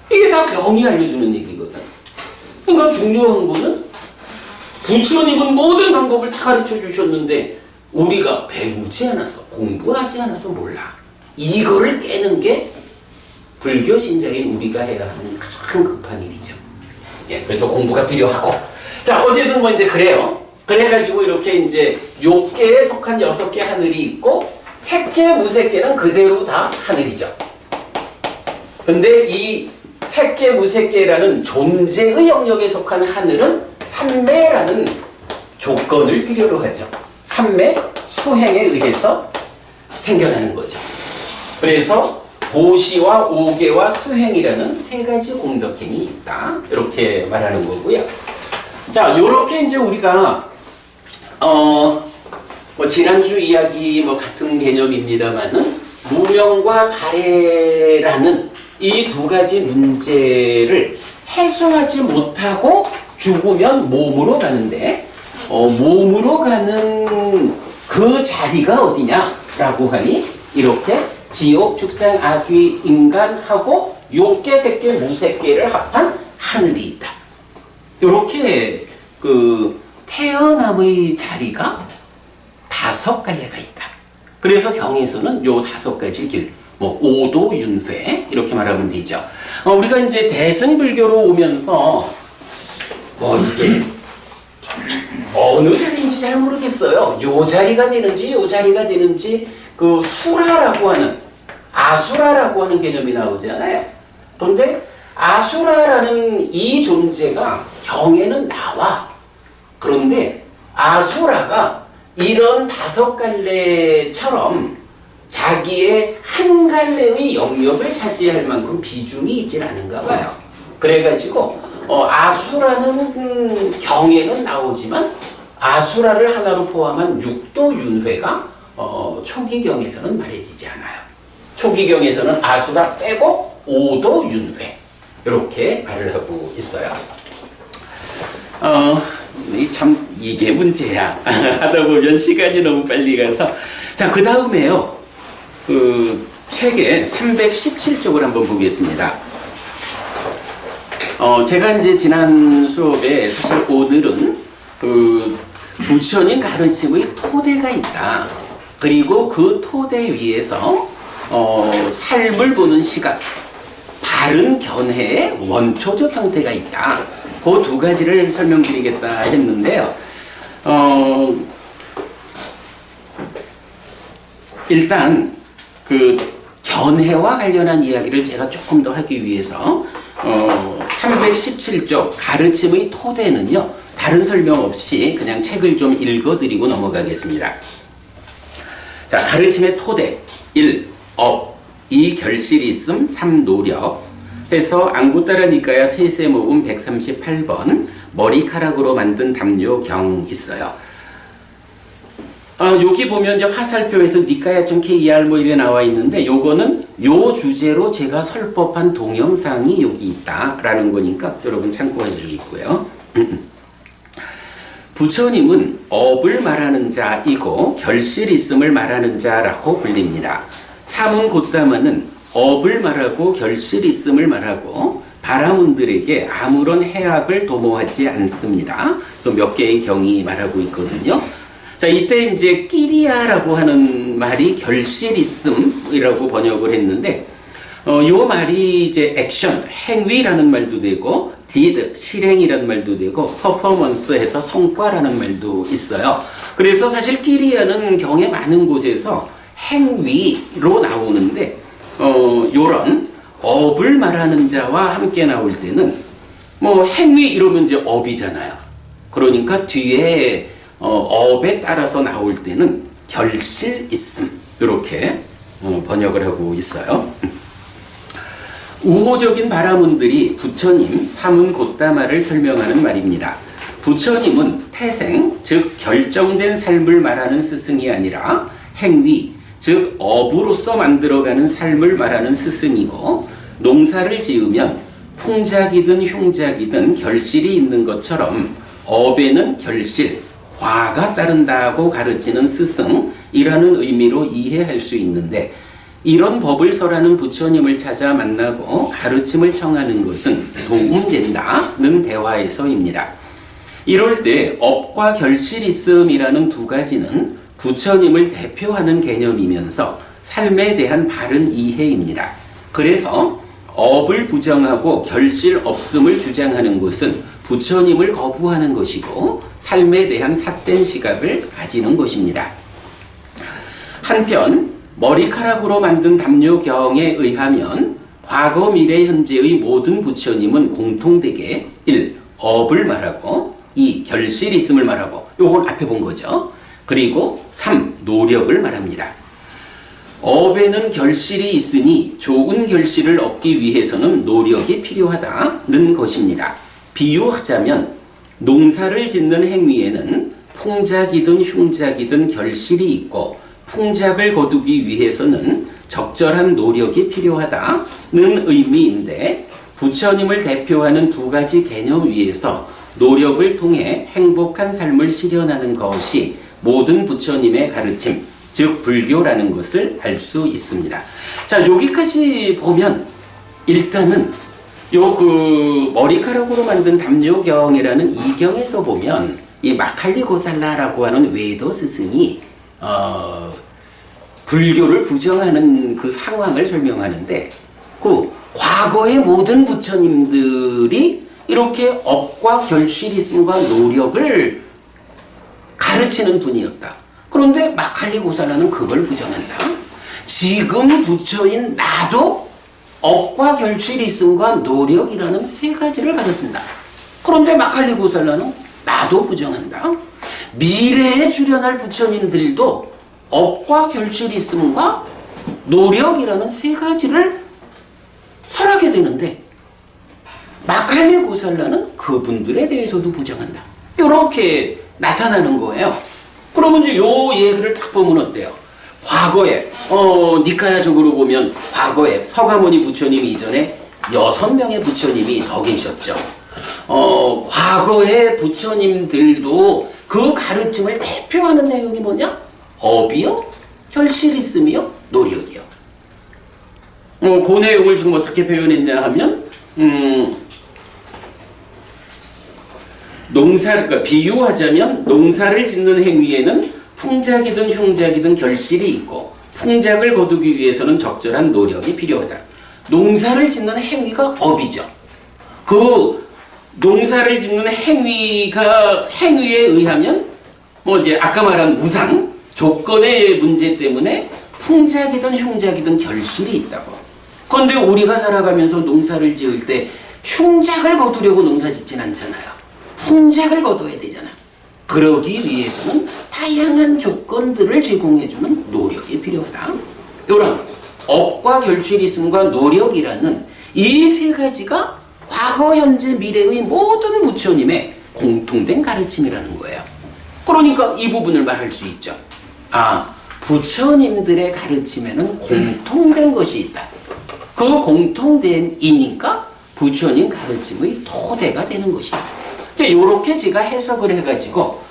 이게 다 경이 알려주는 얘기거든. 그러니까 중요한 거는 부처님은 모든 방법을 다 가르쳐 주셨는데 우리가 배우지 않아서, 공부하지 않아서 몰라. 이거를 깨는 게 불교 신자인 우리가 해야 하는 가장 급한 일이죠. 예, 그래서 공부가 필요하고. 자, 어쨌든 뭐 이제 그래요. 그래가지고 이렇게 이제 욕계에 속한 6개 하늘이 있고, 색계, 무색계는 그대로 다 하늘이죠. 근데 이 색계, 무색계라는 존재의 영역에 속한 하늘은 삼매라는 조건을 필요로 하죠. 삼매, 수행에 의해서 생겨나는 거죠. 그래서 보시와 오계와 수행이라는 세 가지 공덕행이 있다. 이렇게 말하는 거고요. 자, 요렇게 이제 우리가 뭐 지난주 이야기 뭐 같은 개념입니다만은 무명과 가래라는 이 두 가지 문제를 해소하지 못하고 죽으면 몸으로 가는데 몸으로 가는 그 자리가 어디냐라고 하니 이렇게 지옥, 축생, 악귀, 인간하고 욕계, 색계, 무색계를 합한 하늘이 있다. 이렇게 그 태어남의 자리가 5갈래가 있다. 그래서 경에서는 요 5가지 길, 뭐 오도, 윤회 이렇게 말하면 되죠. 우리가 이제 대승불교로 오면서 뭐 이게 어느 자리인지 잘 모르겠어요. 요 자리가 되는지 요 자리가 되는지 그 수라라고 하는, 아수라라고 하는 개념이 나오잖아요. 그런데 아수라라는 이 존재가 경에는 나와. 그런데 아수라가 이런 5갈래처럼 자기의 한 갈래의 영역을 차지할 만큼 비중이 있진 않은가 봐요. 그래가지고 아수라는 경에는 나오지만 아수라를 하나로 포함한 육도 윤회가 초기경에서는 말해지지 않아요. 초기경에서는 아수라 빼고 오도 윤회 이렇게 말을 하고 있어요. 참 이게 문제야. 하다 보면 시간이 너무 빨리 가서. 자, 그 다음에요. 그 책의 317쪽을 한번 보겠습니다. 제가 이제 지난 수업에 사실 오늘은 그 부처님 가르침의 토대가 있다. 그리고 그 토대 위에서 삶을 보는 시각, 바른 견해의 원초적 형태가 있다. 그 두 가지를 설명드리겠다 했는데요. 일단 그 견해와 관련한 이야기를 제가 조금 더 하기 위해서 317쪽 가르침의 토대는요, 다른 설명 없이 그냥 책을 좀 읽어드리고 넘어가겠습니다. 자, 가르침의 토대 1. 업 2. 결실이 있음 3. 노력 해서 앙구따라 니까야 세세모금 138번 머리카락으로 만든 담요경 있어요. 여기 보면 이제 화살표에서 니까야 좀 KR 뭐 이래 나와 있는데, 요거는 요 주제로 제가 설법한 동영상이 여기 있다라는 거니까 여러분 참고해 주시고요. 부처님은 업을 말하는 자이고 결실 있음을 말하는 자라고 불립니다. 사문 곧다마는 업을 말하고 결실 있음을 말하고 바라문들에게 아무런 해악을 도모하지 않습니다. 그래서 몇 개의 경이 말하고 있거든요. 자, 이때 이제 끼리야라고 하는 말이 결실 있음이라고 번역을 했는데, 요 말이 이제 액션, 행위라는 말도 되고, did, 실행이라는 말도 되고, performance 해서 성과라는 말도 있어요. 그래서 사실 끼리야는 경에 많은 곳에서 행위로 나오는데, 요런 업을 말하는 자와 함께 나올 때는 뭐 행위 이러면 이제 업이잖아요. 그러니까 뒤에 업에 따라서 나올 때는 결실 있음 이렇게 번역을 하고 있어요. 우호적인 바라문들이 부처님 사문 곧다마를 설명하는 말입니다. 부처님은 태생, 즉 결정된 삶을 말하는 스승이 아니라 행위, 즉 업으로서 만들어가는 삶을 말하는 스승이고, 농사를 지으면 풍작이든 흉작이든 결실이 있는 것처럼 업에는 결실, 화가 따른다고 가르치는 스승이라는 의미로 이해할 수 있는데, 이런 법을 설하는 부처님을 찾아 만나고 가르침을 청하는 것은 도움된다는 대화에서입니다. 이럴 때 업과 결실 있음이라는 두 가지는 부처님을 대표하는 개념이면서 삶에 대한 바른 이해입니다. 그래서 업을 부정하고 결실 없음을 주장하는 것은 부처님을 거부하는 것이고 삶에 대한 삿된 시각을 가지는 것입니다. 한편 머리카락으로 만든 담요경에 의하면 과거 미래 현재의 모든 부처님은 공통되게 1. 업을 말하고 2. 결실이 있음을 말하고, 요건 앞에 본 거죠. 그리고 3. 노력을 말합니다. 업에는 결실이 있으니 좋은 결실을 얻기 위해서는 노력이 필요하다는 것입니다. 비유하자면 농사를 짓는 행위에는 풍작이든 흉작이든 결실이 있고, 풍작을 거두기 위해서는 적절한 노력이 필요하다는 의미인데, 부처님을 대표하는 두 가지 개념 위에서 노력을 통해 행복한 삶을 실현하는 것이 모든 부처님의 가르침, 즉 불교라는 것을 알 수 있습니다. 자, 여기까지 보면 일단은 요 머리카락으로 만든 담요경이라는 이 경에서 보면 이 마칼리 고살라라고 하는 외도 스승이 불교를 부정하는 그 상황을 설명하는데, 그 과거의 모든 부처님들이 이렇게 업과 결실이 있음과 노력을 가르치는 분이었다. 그런데 마칼리 고살라는 그걸 부정한다. 지금 부처인 나도 업과 결실이 있음과 노력이라는 세 가지를 가르친다. 그런데 마칼리 고살라는 나도 부정한다. 미래에 출현할 부처님들도 업과 결실이 있음과 노력이라는 세 가지를 설하게 되는데, 마칼리 고살라는 그분들에 대해서도 부정한다. 이렇게 나타나는 거예요. 그러면 이제 요 얘기를 딱 보면 어때요? 과거에 니카야적으로 보면 과거에 서가모니 부처님 이전에 6명의 부처님이 더 계셨죠. 과거의 부처님들도 그 가르침을 대표하는 내용이 뭐냐? 업이요, 결실 있음이요, 노력이요. 그 내용을 지금 어떻게 표현했냐 하면 그러니까 비유하자면 농사를 짓는 행위에는 풍작이든 흉작이든 결실이 있고, 풍작을 거두기 위해서는 적절한 노력이 필요하다. 농사를 짓는 행위가 업이죠. 그 농사를 짓는 행위에 의하면 뭐 이제 아까 말한 무상 조건의 문제 때문에 풍작이든 흉작이든 결실이 있다고. 그런데 우리가 살아가면서 농사를 지을 때 흉작을 거두려고 농사 짓진 않잖아요. 풍작을 거둬야 되잖아. 그러기 위해서는 다양한 조건들을 제공해주는 노력이 필요하다. 이런 업과 결실 있음과 노력이라는 이 세 가지가 과거, 현재, 미래의 모든 부처님의 공통된 가르침이라는 거예요. 그러니까 이 부분을 말할 수 있죠. 아, 부처님들의 가르침에는 공통된 것이 있다. 그 공통된이니까 부처님 가르침의 토대가 되는 것이다. 이렇게 제가 해석을 해가지고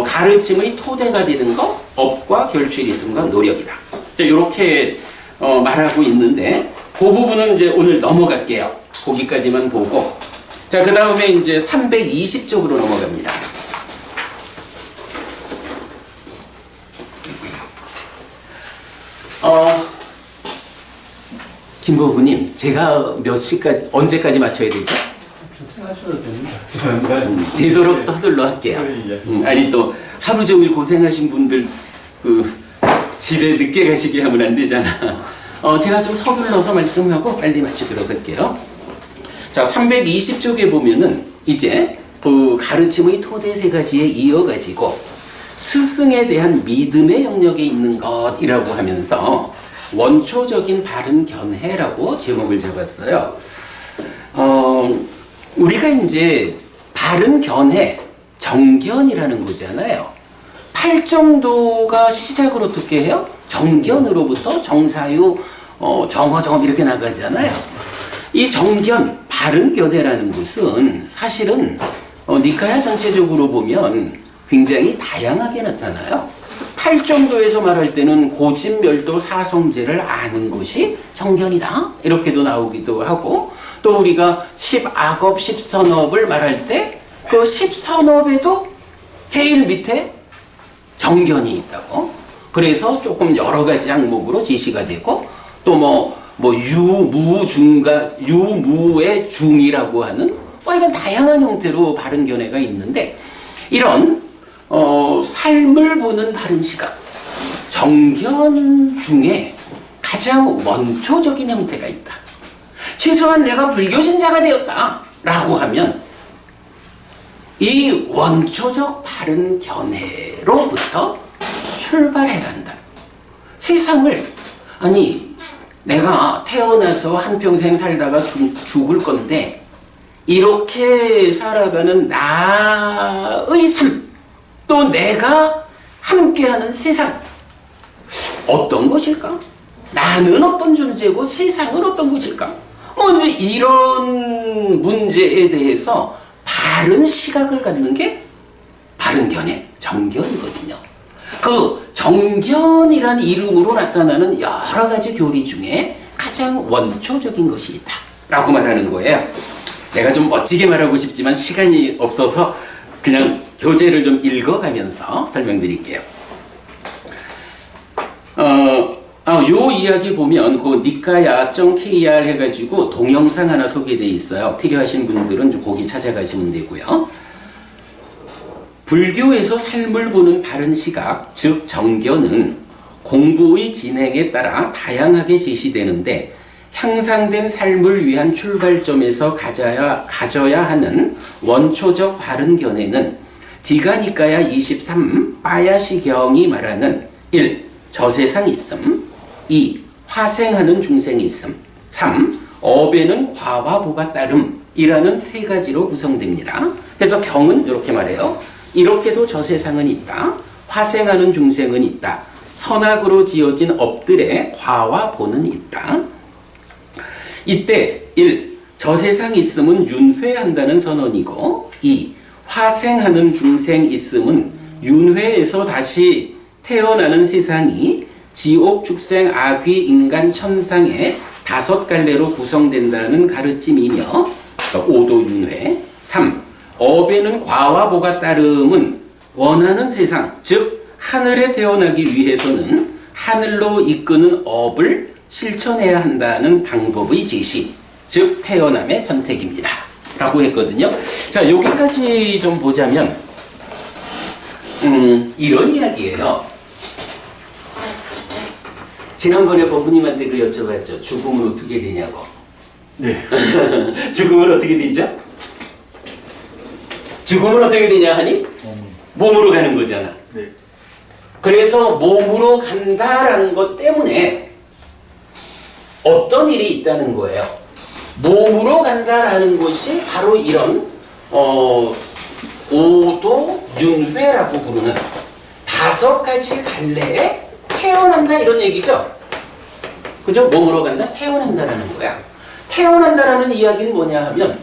가르침의 토대가 되는 것, 업과 결실이 있음과 노력이다. 이렇게 말하고 있는데 그 부분은 이제 오늘 넘어갈게요. 거기까지만 보고 자, 그 다음에 이제 320쪽으로 넘어갑니다. 김보부님, 제가 몇 시까지, 언제까지 맞춰야 되죠? 되도록 서둘러 할게요. 아니, 또 하루 종일 고생하신 분들 집에 늦게 가시게 하면 안 되잖아. 제가 좀 서둘러서 말씀하고 빨리 마치도록 할게요. 자, 320쪽에 보면은 이제 그 가르침의 토대 세 가지에 이어가지고 스승에 대한 믿음의 영역에 있는 것이라고 하면서 원초적인 바른 견해라고 제목을 잡았어요. 우리가 이제 바른 견해, 정견이라는 거잖아요. 팔정도가 시작을 어떻게 해요? 정견으로부터 정사유, 정어정업 이렇게 나가잖아요. 이 정견, 바른 견해라는 것은 사실은 니카야 전체적으로 보면 굉장히 다양하게 나타나요. 팔정도에서 말할 때는 고진멸도 사성제를 아는 것이 정견이다 이렇게도 나오기도 하고, 또 우리가 십악업 십선업을 말할 때 그 십선업에도 제일 밑에 정견이 있다고. 그래서 조금 여러 가지 항목으로 제시가 되고, 또 유무의 중이라고 하는 이건 다양한 형태로 바른 견해가 있는데, 이런 삶을 보는 바른 시각, 정견 중에 가장 원초적인 형태가 있다. 최소한 내가 불교 신자가 되었다 라고 하면 이 원초적 바른 견해로부터 출발해 간다. 세상을, 아니 내가 태어나서 한평생 살다가 죽을 건데 이렇게 살아가는 나의 삶, 또 내가 함께하는 세상, 어떤 것일까? 나는 어떤 존재고 세상은 어떤 것일까? 이제 이런 문제에 대해서 바른 시각을 갖는 게 바른 견해, 정견이거든요. 그 정견이라는 이름으로 나타나는 여러 가지 교리 중에 가장 원초적인 것이 있다 라고 말하는 거예요. 내가 좀 멋지게 말하고 싶지만 시간이 없어서 그냥 교재를 좀 읽어가면서 설명드릴게요. 요 이야기 보면 그 니카야 .kr 해가지고 동영상 하나 소개되어 있어요. 필요하신 분들은 좀 거기 찾아가시면 되고요. 불교에서 삶을 보는 바른 시각, 즉 정견은 공부의 진행에 따라 다양하게 제시되는데, 향상된 삶을 위한 출발점에서 가져야 하는 원초적 바른 견해는 디가니카야 23 빠야시경이 말하는 1. 저세상 있음, 2. 화생하는 중생이 있음, 3. 업에는 과와 보가 따름이라는 세 가지로 구성됩니다. 그래서 경은 이렇게 말해요. 이렇게도 저세상은 있다, 화생하는 중생은 있다, 선악으로 지어진 업들의 과와 보는 있다. 이때 1. 저세상 있음은 윤회한다는 선언이고, 2. 화생하는 중생 있음은 윤회에서 다시 태어나는 세상이 지옥, 축생, 악귀, 인간, 천상의 5갈래로 구성된다는 가르침이며, 5도 윤회. 3. 업에는 과와 보가 따름은 원하는 세상, 즉 하늘에 태어나기 위해서는 하늘로 이끄는 업을 실천해야 한다는 방법의 제시, 즉 태어남의 선택입니다 라고 했거든요. 자, 여기까지 좀 보자면 이런 이야기예요. 지난번에 법부님한테 그 여쭤봤죠. 죽음은 어떻게 되냐고. 네. 죽음은 어떻게 되죠? 죽음은 어떻게 되냐 하니? 몸으로 가는 거잖아. 네. 그래서 몸으로 간다라는 것 때문에 어떤 일이 있다는 거예요. 몸으로 간다라는 것이 바로 이런 오도 윤회라고 부르는 5가지 갈래에 태어난다 이런 얘기죠. 그죠? 몸으로 간다? 태어난다라는 거야. 태어난다라는 이야기는 뭐냐 하면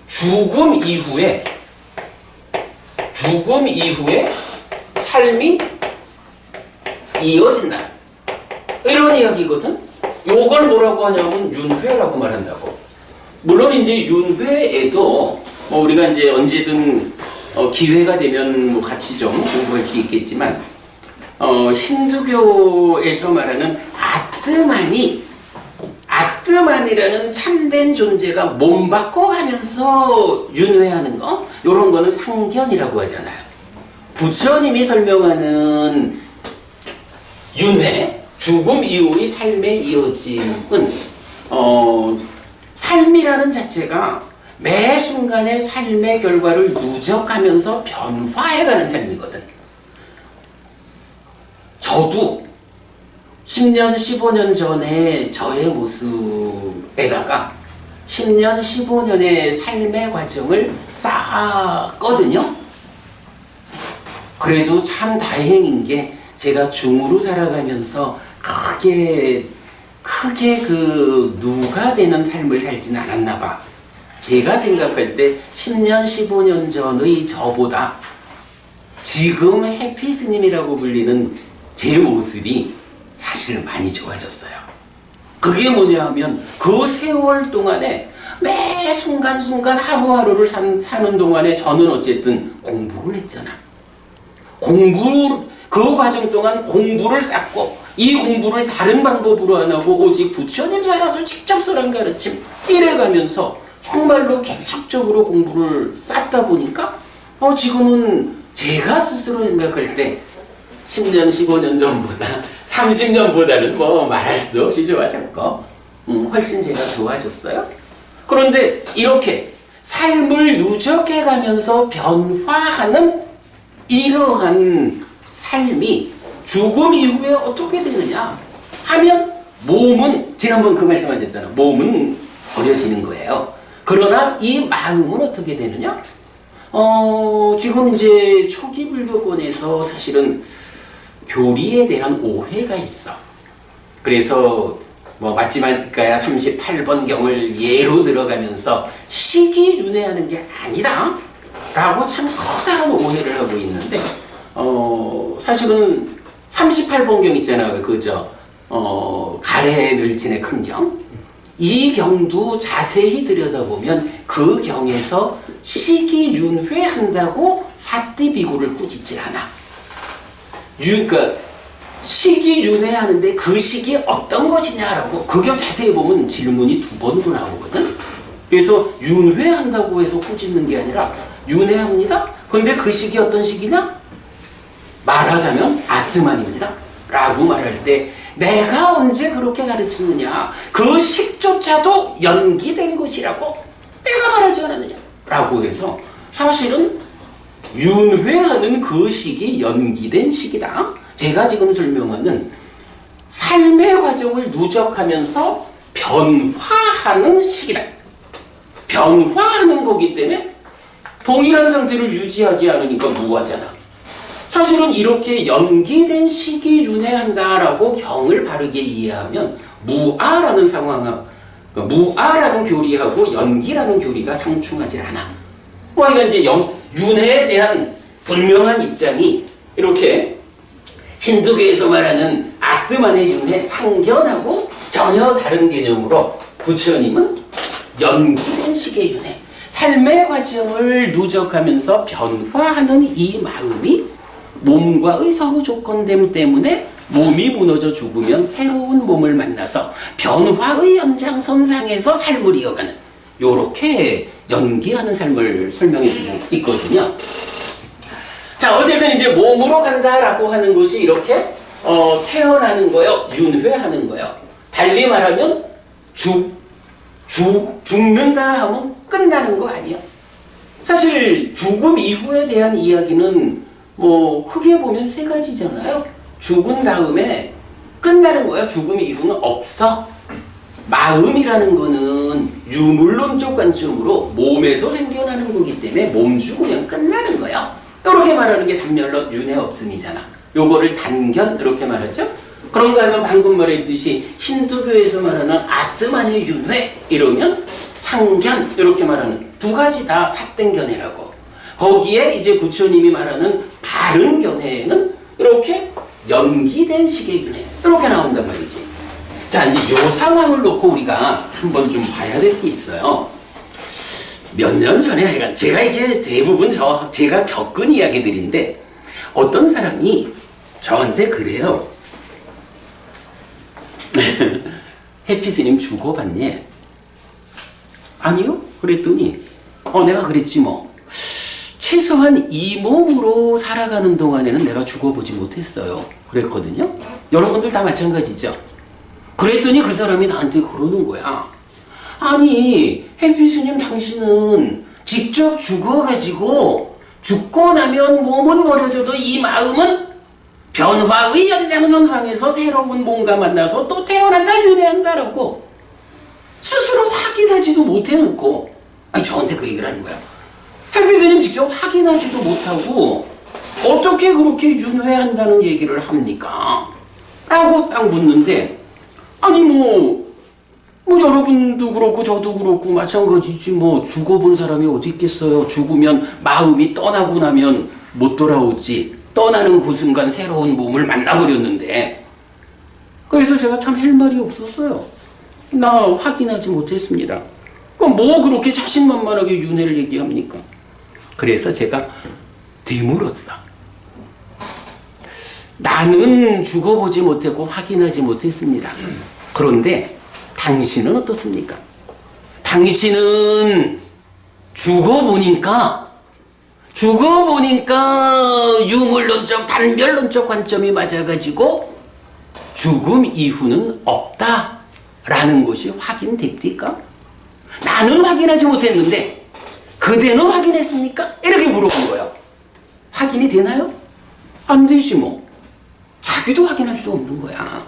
죽음 이후에 삶이 이어진다. 이런 이야기거든. 요걸 뭐라고 하냐면 윤회라고 말한다고. 물론 이제 윤회에도 우리가 이제 언제든 기회가 되면 뭐 같이 좀 공부할 수 있겠지만 힌두교에서 말하는 아트만이라는 참된 존재가 몸 바꿔가면서 윤회하는 거 요런 거는 상견이라고 하잖아요. 부처님이 설명하는 윤회, 죽음 이후의 삶의 이어짐은 삶이라는 자체가 매 순간의 삶의 결과를 누적하면서 변화해가는 삶이거든. 저도 10년, 15년 전에 저의 모습에다가 10년, 15년의 삶의 과정을 쌓았거든요. 그래도 참 다행인 게 제가 중으로 살아가면서 크게 그 누가 되는 삶을 살지는 않았나 봐. 제가 생각할 때 10년, 15년 전의 저보다 지금 해피 스님이라고 불리는 제 모습이 사실 많이 좋아졌어요. 그게 뭐냐 하면 그 세월 동안에 매 순간순간 하루하루를 사는 동안에 저는 어쨌든 공부를 했잖아. 그 과정 동안 공부를 쌓고 이 공부를 다른 방법으로 안 하고 오직 부처님 살아서 직접 설한 가르침 이래가면서 정말로 개척적으로 공부를 쌓다 보니까 지금은 제가 스스로 생각할 때 10년, 15년 전보다 30년보다는 뭐 말할 수도 없이 좋아졌고 훨씬 제가 좋아졌어요. 그런데 이렇게 삶을 누적해가면서 변화하는 이러한 삶이 죽음 이후에 어떻게 되느냐 하면 몸은 지난번 그 말씀하셨잖아요. 몸은 버려지는 거예요. 그러나 이 마음은 어떻게 되느냐? 지금 이제 초기 불교권에서 사실은 교리에 대한 오해가 있어. 그래서 뭐 맞지마니까야 38번 경을 예로 들어가면서 시기윤회하는 게 아니다 라고 참 커다란 오해를 하고 있는데 사실은 38번 경 있잖아요. 그죠? 가래 멸진의 큰 경. 이 경도 자세히 들여다보면 그 경에서 시기윤회한다고 사띠비구를 꾸짖질 않아. 그러니까 시기윤회하는데 그 시기 어떤 것이냐라고 그 경 자세히 보면 질문이 2번으로 나오거든. 그래서 윤회한다고 해서 꾸짖는 게 아니라 윤회합니다. 근데 그 시기 어떤 시기냐? 말하자면 아트만입니다. 라고 말할 때 내가 언제 그렇게 가르치느냐? 그 식조차도 연기된 것이라고 내가 말하지 않았느냐? 라고 해서 사실은 윤회하는 그 시기 연기된 시기다. 제가 지금 설명하는 삶의 과정을 누적하면서 변화하는 시기다. 변화하는 거기 때문에 동일한 상태를 유지하지 않으니까 무하잖아. 사실은 이렇게 연기된 시기 윤회한다라고 경을 바르게 이해하면 무아라는 무아라는 교리하고 연기라는 교리가 상충하지 않아. 그러니까 이제 윤회에 대한 분명한 입장이 이렇게 힌두교에서 말하는 아트만의 윤회 상견하고 전혀 다른 개념으로 부처님은 연기된 시기의 윤회, 삶의 과정을 누적하면서 변화하는 이 마음이 몸과의 서로 조건됨 때문에 몸이 무너져 죽으면 새로운 몸을 만나서 변화의 연장선상에서 삶을 이어가는 요렇게 연기하는 삶을 설명해 주고 있거든요. 자, 어쨌든 이제 몸으로 간다라고 하는 것이 이렇게 태어나는 거요, 윤회하는 거요. 달리 말하면 죽는다 하면 끝나는 거 아니야? 사실 죽음 이후에 대한 이야기는 뭐 크게 보면 세 가지잖아요. 죽은 다음에 끝나는 거야. 죽음 이후는 없어. 마음이라는 거는 유물론적 관점으로 몸에서 생겨나는 거기 때문에 몸 죽으면 끝나는 거야. 이렇게 말하는 게 단멸론 윤회 없음이잖아. 요거를 단견 이렇게 말하죠. 그런가 하면 방금 말했듯이 힌두교에서 말하는 아트만의 윤회 이러면 상견 이렇게 말하는 두 가지 다 삿된견해라고. 거기에 이제 부처님이 말하는 바른 견해에는 이렇게 연기된 식의 윤회 이렇게 나온단 말이지. 자, 이제 요 상황을 놓고 우리가 한번 좀 봐야 될 게 있어요. 몇 년 전에 하여간 제가 이게 대부분 제가 겪은 이야기들인데 어떤 사람이 저한테 그래요. 해피스님 죽어봤니? 아니요? 그랬더니 내가 그랬지 뭐. 최소한 이 몸으로 살아가는 동안에는 내가 죽어보지 못했어요. 그랬거든요. 여러분들 다 마찬가지죠. 그랬더니 그 사람이 나한테 그러는 거야. 아니 해피스님 당신은 직접 죽어가지고 죽고 나면 몸은 버려져도 이 마음은 변화의 연장선상에서 새로운 몸과 만나서 또 태어난다 윤회한다라고 스스로 확인하지도 못해놓고 저한테 그 얘기를 하는 거야. 해피스님 직접 확인하지도 못하고 어떻게 그렇게 윤회한다는 얘기를 합니까? 라고 딱 묻는데 아니 뭐 여러분도 그렇고 저도 그렇고 마찬가지지 뭐 죽어본 사람이 어디 있겠어요. 죽으면 마음이 떠나고 나면 못 돌아오지. 떠나는 그 순간 새로운 몸을 만나버렸는데 그래서 제가 참 할 말이 없었어요. 나 확인하지 못했습니다. 그럼 뭐 그렇게 자신만만하게 윤회를 얘기합니까? 그래서 제가 되물었어. 나는 죽어보지 못했고 확인하지 못했습니다. 그런데 당신은 어떻습니까? 당신은 죽어보니까 유물론적 단별론적 관점이 맞아가지고 죽음 이후는 없다라는 것이 확인됩니까? 나는 확인하지 못했는데 그대는 확인했습니까? 이렇게 물어본 거예요. 확인이 되나요? 안 되지 뭐. 자기도 확인할 수 없는 거야.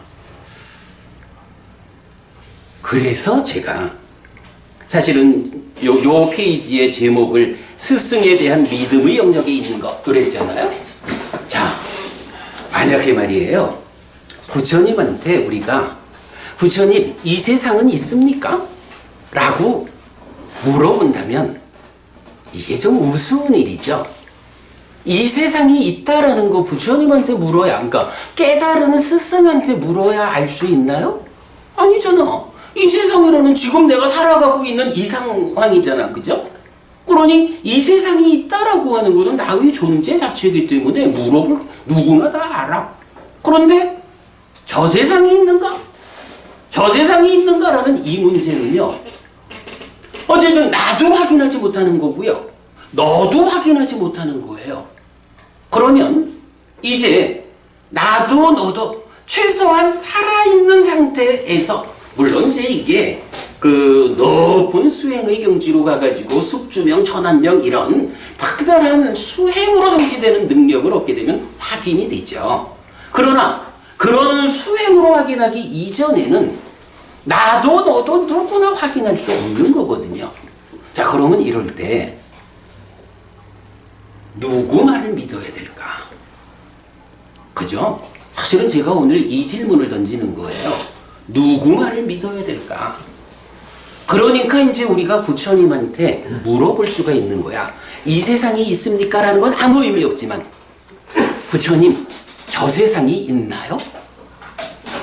그래서 제가 사실은 요 페이지의 제목을 스승에 대한 믿음의 영역에 있는 거 그랬잖아요. 자, 만약에 말이에요. 부처님한테 우리가 부처님 이 세상은 있습니까? 라고 물어본다면 이게 좀 우스운 일이죠. 이 세상이 있다라는 거 부처님한테 물어야, 그러니까 깨달은 스승한테 물어야 알 수 있나요? 아니잖아. 이 세상이라는 지금 내가 살아가고 있는 이 상황이잖아. 그죠? 그러니 이 세상이 있다라고 하는 것은 나의 존재 자체이기 때문에 물어볼 누구나 다 알아. 그런데 저 세상이 있는가? 저 세상이 있는가라는 이 문제는요. 어쨌든 나도 확인하지 못하는 거고요. 너도 확인하지 못하는 거예요. 그러면 이제 나도 너도 최소한 살아있는 상태에서 물론 이제 이게 그 높은 수행의 경지로 가가지고 숙주명, 천한명 이런 특별한 수행으로 성취되는 능력을 얻게 되면 확인이 되죠. 그러나 그런 수행으로 확인하기 이전에는 나도 너도 누구나 확인할 수 없는 거거든요. 자, 그러면 이럴 때 누구 말을 믿어야 될까? 그죠? 사실은 제가 오늘 이 질문을 던지는 거예요. 누구 말을 믿어야 될까? 그러니까 이제 우리가 부처님한테 물어볼 수가 있는 거야. 이 세상이 있습니까? 라는 건 아무 의미 없지만 부처님, 저 세상이 있나요?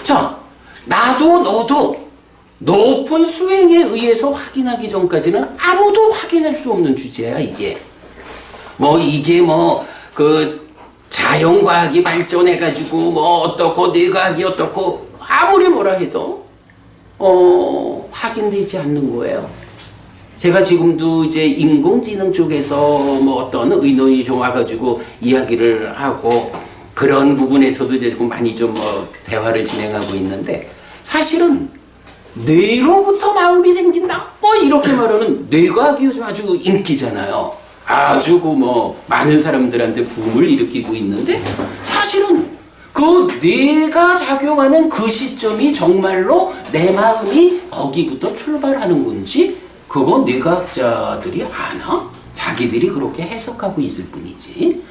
자, 나도 너도 높은 수행에 의해서 확인하기 전까지는 아무도 확인할 수 없는 주제야, 이게. 이게 그 자연과학이 발전해가지고 어떻고 뇌과학이 어떻고 아무리 뭐라 해도 확인되지 않는 거예요. 제가 지금도 이제 인공지능 쪽에서 어떤 의논이 좀 와가지고 이야기를 하고 그런 부분에서도 이제 조금 많이 좀 대화를 진행하고 있는데, 사실은 뇌로부터 마음이 생긴다 이렇게 말하는 뇌과학이 요즘 아주 인기잖아요. 아주 많은 사람들한테 붐을 일으키고 있는데, 사실은 그 뇌가 작용하는 그 시점이 정말로 내 마음이 거기부터 출발하는 건지, 그건 뇌과학자들이 아나? 자기들이 그렇게 해석하고 있을 뿐이지.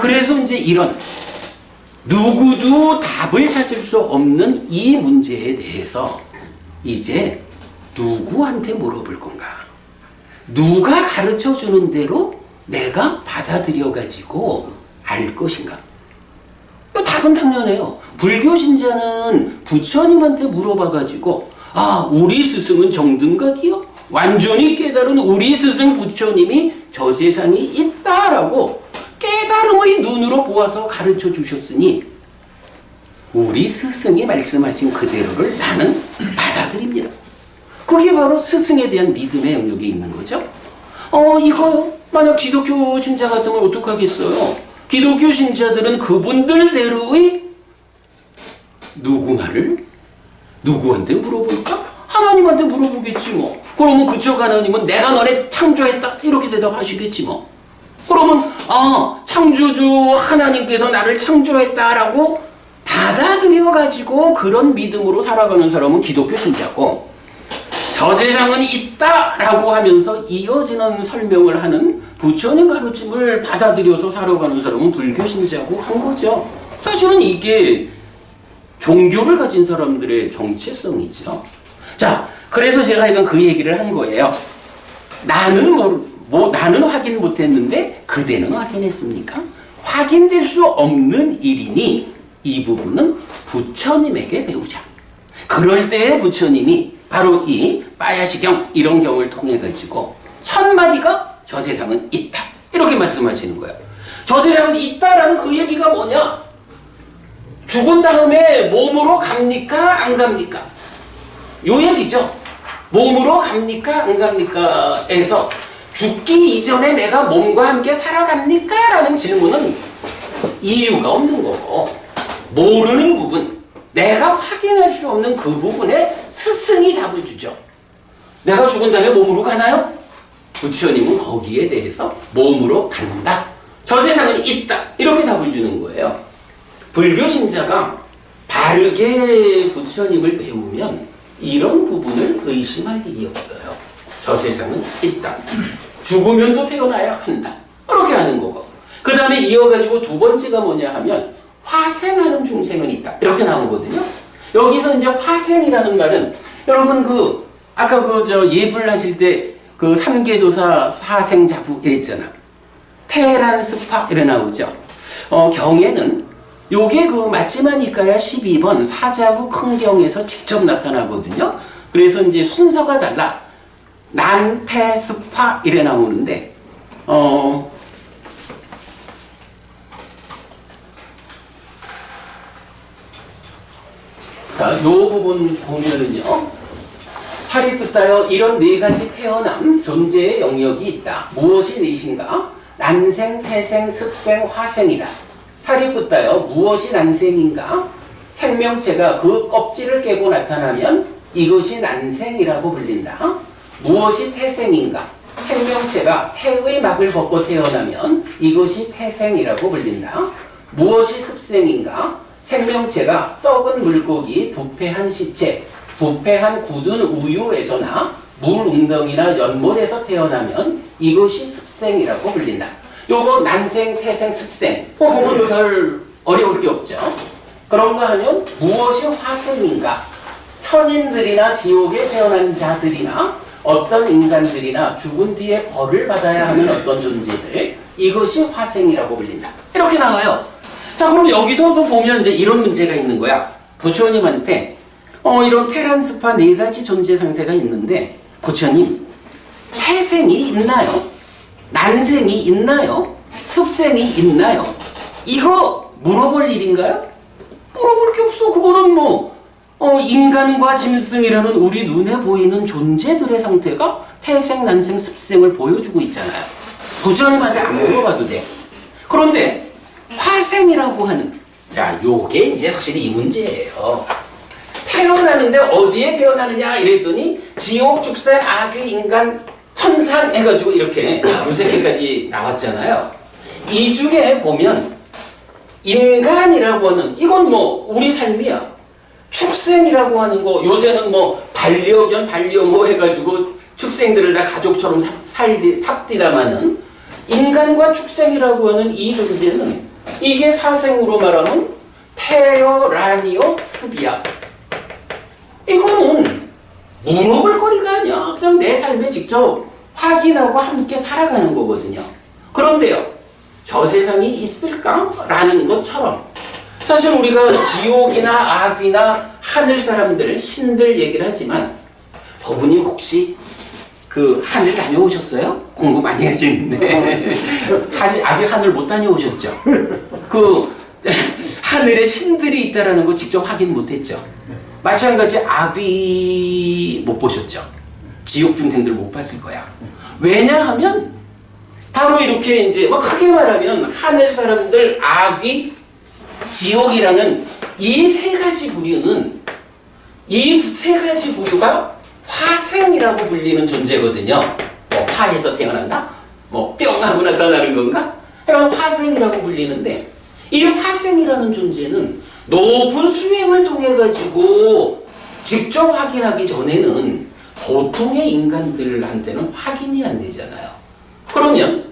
그래서 이제 이런 누구도 답을 찾을 수 없는 이 문제에 대해서 이제 누구한테 물어볼 건가? 누가 가르쳐 주는 대로 내가 받아들여 가지고 알 것인가? 답은 당연해요. 불교 신자는 부처님한테 물어봐 가지고, 우리 스승은 정등각이요? 완전히 깨달은 우리 스승 부처님이 저 세상에 있다라고 깨달음의 눈으로 보아서 가르쳐 주셨으니, 우리 스승이 말씀하신 그대로를 나는 받아들입니다. 그게 바로 스승에 대한 믿음의 영역에 있는 거죠. 이거요. 만약 기독교 신자 같으면 어떡하겠어요? 기독교 신자들은 그분들대로의 누구 말을 누구한테 물어볼까? 하나님한테 물어보겠지 뭐. 그러면 그쪽 하나님은 내가 너네 창조했다 이렇게 대답하시겠지 뭐. 그러면 창조주 하나님께서 나를 창조했다라고 받아들여 가지고 그런 믿음으로 살아가는 사람은 기독교 신자고, 저 세상은 있다라고 하면서 이어지는 설명을 하는 부처님 가르침을 받아들여서 살아가는 사람은 불교 신자고 한 거죠. 사실은 이게 종교를 가진 사람들의 정체성이죠. 자, 그래서 제가 이건 그 얘기를 한 거예요. 나는 확인 못했는데 그대는 확인했습니까? 확인될 수 없는 일이니 이 부분은 부처님에게 배우자. 그럴 때에 부처님이 바로 이 빠야시경 이런 경을 통해 가지고 첫 마디가 저 세상은 있다 이렇게 말씀하시는 거예요. 저 세상은 있다라는 그 얘기가 뭐냐? 죽은 다음에 몸으로 갑니까? 안 갑니까? 요 얘기죠. 몸으로 갑니까? 안 갑니까? 에서 죽기 이전에 내가 몸과 함께 살아갑니까? 라는 질문은 이유가 없는 거고, 모르는 부분, 내가 확인할 수 없는 그 부분에 스승이 답을 주죠. 내가 죽은 다음에 몸으로 가나요? 부처님은 거기에 대해서 몸으로 간다. 저 세상은 있다. 이렇게 답을 주는 거예요. 불교 신자가 바르게 부처님을 배우면 이런 부분을 의심할 일이 없어요. 저 세상은 있다. 죽으면 또 태어나야 한다. 이렇게 하는 거고. 그 다음에 이어가지고 두 번째가 뭐냐 하면 화생하는 중생은 있다. 이렇게 나오거든요. 여기서 이제 화생이라는 말은 여러분 아까 예불 하실 때 그 삼계조사 사생자부에 있잖아. 테란스파 이래 나오죠. 경에는 요게 맞지마니까야 12번 사자후 큰경에서 직접 나타나거든요. 그래서 이제 순서가 달라. 난태스파 이래 나오는데 자, 요 부분 보면은요. 사리푸타여 이런 네 가지 태어남 존재의 영역이 있다. 무엇이 넷인가? 난생, 태생, 습생, 화생이다. 사리푸타여 무엇이 난생인가? 생명체가 그 껍질을 깨고 나타나면 이것이 난생이라고 불린다. 무엇이 태생인가? 생명체가 태의 막을 벗고 태어나면 이것이 태생이라고 불린다. 무엇이 습생인가? 생명체가 썩은 물고기, 부패한 시체, 부패한 굳은 우유에서나 물 웅덩이나 연못에서 태어나면 이것이 습생이라고 불린다. 요거 난생, 태생, 습생. 보면 별 어려울 게 없죠. 그런가 하면 무엇이 화생인가? 천인들이나 지옥에 태어난 자들이나 어떤 인간들이나 죽은 뒤에 벌을 받아야 하는 어떤 존재들, 이것이 화생이라고 불린다. 이렇게 나와요. 자, 그럼 여기서도 보면 이제 이런 문제가 있는 거야. 부처님한테 이런 테란스파 네 가지 존재 상태가 있는데, 부처님, 태생이 있나요? 난생이 있나요? 습생이 있나요? 이거 물어볼 일인가요? 물어볼 게 없어. 그거는 인간과 짐승이라는 우리 눈에 보이는 존재들의 상태가 태생, 난생, 습생을 보여주고 있잖아요. 부처님한테 안 물어봐도 돼. 그런데 화생이라고 하는, 자, 요게 이제 사실 이 문제예요. 태어나는데 어디에 태어나느냐 이랬더니 지옥, 축생, 악귀, 인간, 천상 해가지고 이렇게 무색 개까지 나왔잖아요. 이 중에 보면 인간이라고 하는, 이건 뭐 우리 삶이야. 축생이라고 하는 거, 요새는 뭐 반려견, 반려모 해가지고 축생들을 다 가족처럼 삽디다마는, 인간과 축생이라고 하는 이 존재는 이게 사생으로 말하면 테어라니오 습이야. 이거는 물어볼 거리가 아니야. 그냥 내 삶에 직접 확인하고 함께 살아가는 거거든요. 그런데요, 저 세상이 있을까? 라는 것처럼 사실 우리가 지옥이나 악이나 하늘 사람들, 신들 얘기를 하지만, 법우님 혹시 그 하늘 다녀오셨어요? 공부 많이 하시는데 아직 하늘 못 다녀오셨죠? 그 하늘에 신들이 있다라는 거 직접 확인 못 했죠? 마찬가지 악귀 못 보셨죠? 지옥 중생들 못 봤을 거야. 왜냐하면 바로 이렇게 이제 뭐 크게 말하면 하늘 사람들, 악귀, 지옥이라는 이 세 가지 부류는, 이 세 가지 부류가 화생이라고 불리는 존재거든요. 뭐 화에서 태어난다? 뭐 뿅 하고 나타나는 건가? 하여간 화생이라고 불리는데, 이 화생이라는 존재는 높은 수행을 통해 가지고 직접 확인하기 전에는 보통의 인간들한테는 확인이 안 되잖아요. 그러면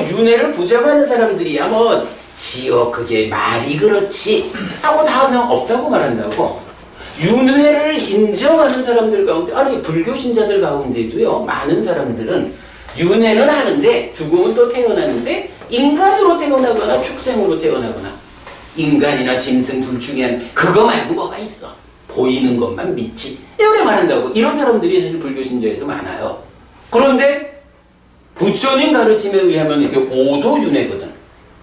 윤회를 부정하는 사람들이야 뭐 지어 그게 말이 그렇지 하고 다 그냥 없다고 말한다고. 윤회를 인정하는 사람들 가운데, 아니 불교 신자들 가운데도요, 많은 사람들은 윤회는 하는데 죽으면 또 태어나는데 인간으로 태어나거나 축생으로 태어나거나, 인간이나 짐승 둘 중에 한 그거 말고 뭐가 있어, 보이는 것만 믿지, 이렇게 말한다고. 이런 사람들이 사실 불교 신자에도 많아요. 그런데 부처님 가르침에 의하면 이게 오도윤회거든.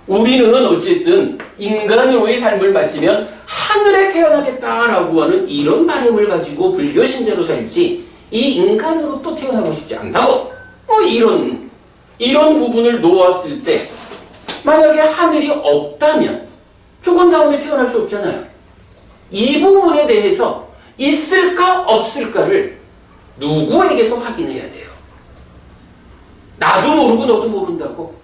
우리는 어쨌든 인간으로의 삶을 마치면 하늘에 태어나겠다라고 하는 이런 바람을 가지고 불교 신자로 살지, 이 인간으로 또 태어나고 싶지 않다고. 뭐 이런 부분을 놓았을 때, 만약에 하늘이 없다면 죽은 다음에 태어날 수 없잖아요. 이 부분에 대해서 있을까 없을까를 누구에게서 확인해야 돼요. 나도 모르고 너도 모른다고.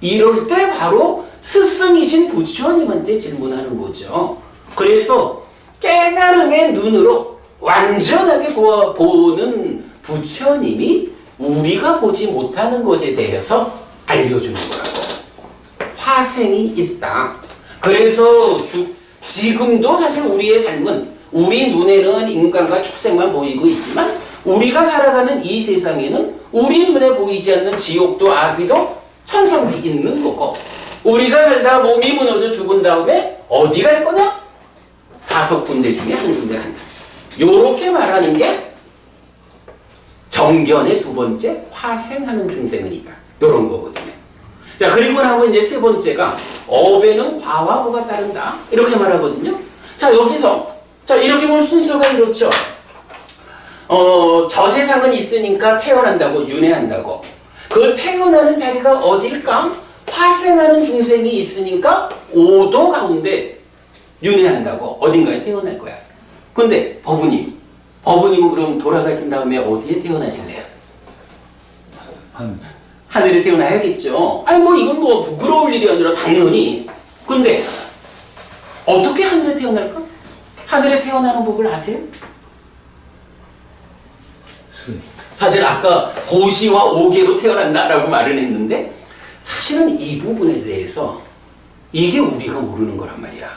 이럴 때 바로 스승이신 부처님한테 질문하는 거죠. 그래서 깨달음의 눈으로 완전하게 보는 부처님이 우리가 보지 못하는 것에 대해서 알려주는 거라고. 화생이 있다. 그래서 지금도 사실 우리의 삶은, 우리 눈에는 인간과 축생만 보이고 있지만 우리가 살아가는 이 세상에는 우리 눈에 보이지 않는 지옥도 악귀도 천상도 있는 거고, 우리가 살다가 몸이 무너져 죽은 다음에 어디 갈 거냐? 5군데 중에 한 군데 간다. 요렇게 말하는 게 정견의 두 번째, 화생하는 중생은 있다. 요런 거거든요. 자, 그리고 나고 이제 세 번째가 업에는 과와 보가 따른다. 이렇게 말하거든요. 자, 여기서 자, 이렇게 보면 순서가 이렇죠. 저 세상은 있으니까 태어난다고, 윤회한다고. 그 태어나는 자리가 어딜까? 화생하는 중생이 있으니까 오도 가운데 윤회한다고. 어딘가에 태어날 거야. 근데 법우님은 그럼 돌아가신 다음에 어디에 태어나실래요? 하늘에 태어나야겠죠. 아니 뭐 이건 뭐 부끄러울 일이 아니라 당연히. 근데 어떻게 하늘에 태어날까? 하늘에 태어나는 법을 아세요? 사실 아까 고시와 오계로 태어난다라고 말을 했는데, 사실은 이 부분에 대해서 이게 우리가 모르는 거란 말이야.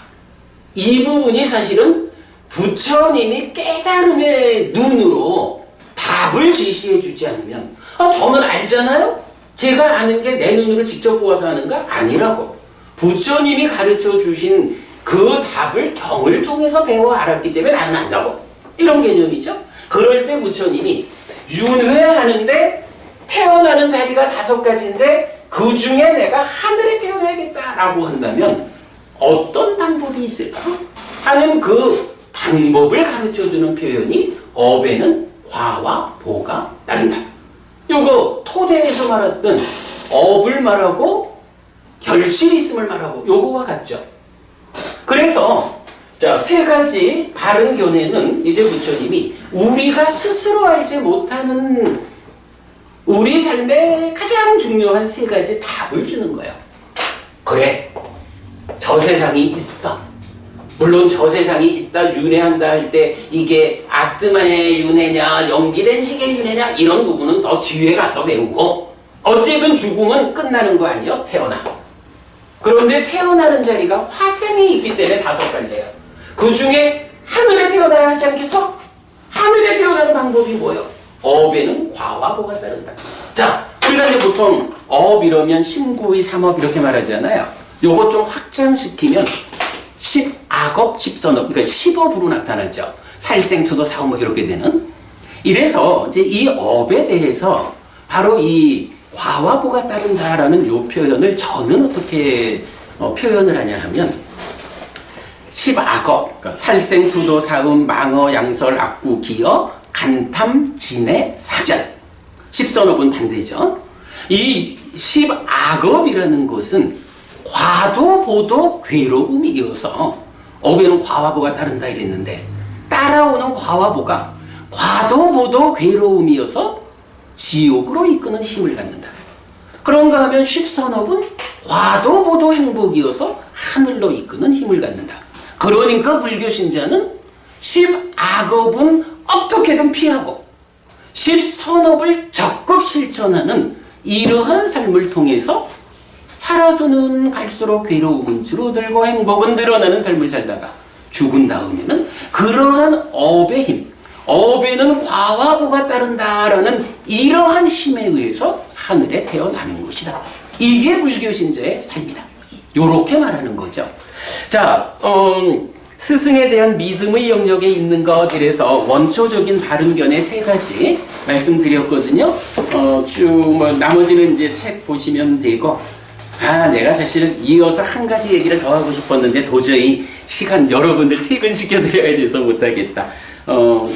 이 부분이 사실은 부처님이 깨달음의 눈으로 답을 제시해 주지 않으면, 저는 알잖아요? 제가 아는 게 내 눈으로 직접 보아서 하는가? 아니라고. 부처님이 가르쳐 주신 그 답을 경을 통해서 배워 알았기 때문에 나는 안다고. 이런 개념이죠. 그럴 때 부처님이 윤회하는데 태어나는 자리가 5가지인데 그 중에 내가 하늘에 태어나야겠다라고 한다면 어떤 방법이 있을까 하는 그 방법을 가르쳐주는 표현이 업에는 과와 보가 따른다. 요거 토대에서 말했던 업을 말하고 결실이 있음을 말하고 요거와 같죠. 그래서 자, 세 가지 바른 견해는 이제 부처님이 우리가 스스로 알지 못하는 우리 삶에 가장 중요한 세 가지 답을 주는 거예요. 그래, 저 세상이 있어. 물론 저 세상이 있다, 윤회한다 할 때 이게 아트만의 윤회냐, 연기된 식의 윤회냐 이런 부분은 더 뒤에 가서 배우고 어쨌든 죽음은 끝나는 거 아니에요? 태어나. 그런데 태어나는 자리가 화생이 있기 때문에 5갈래요. 그 중에 하늘에 태어나야 하지 않겠어? 하늘에 태어나는 방법이 뭐예요? 업에는 과화보가 따른다. 자, 우리가 이제 보통 업 이러면 심구의 3업 이렇게 말하잖아요. 요거 좀 확장시키면 10악업, 10선업, 그러니까 10업으로 나타나죠. 살생투도 사업 뭐 이렇게 되는. 이래서 이제 이 업에 대해서 바로 이 과화보가 따른다라는 요 표현을 저는 어떻게 표현을 하냐 하면 10악업, 그러니까 살생투도 사음, 망어, 양설, 악구, 기어, 간탐, 진해, 사전. 10선업은 반대죠. 이 10악업이라는 것은 과도, 보도, 괴로움이 이어서 업에는 과화보가 따른다 이랬는데 따라오는 과화보가 과도, 보도, 괴로움이어서 지옥으로 이끄는 힘을 갖는다. 그런가 하면 10선업은 과도, 보도, 행복이어서 하늘로 이끄는 힘을 갖는다. 그러니까 불교 신자는 10악업은 어떻게든 피하고 10선업을 적극 실천하는 이러한 삶을 통해서 살아서는 갈수록 괴로움은 줄어들고 행복은 늘어나는 삶을 살다가 죽은 다음에는 그러한 업의 힘, 업에는 과화보가 따른다라는 이러한 힘에 의해서 하늘에 태어나는 것이다. 이게 불교 신자의 삶이다. 요렇게 말하는 거죠. 자, 스승에 대한 믿음의 영역에 있는 것, 이래서 원초적인 바른견의 3가지 말씀드렸거든요. 나머지는 이제 책 보시면 되고, 내가 사실은 이어서 한 가지 얘기를 더 하고 싶었는데 도저히 시간 여러분들 퇴근시켜드려야 돼서 못하겠다. 뭐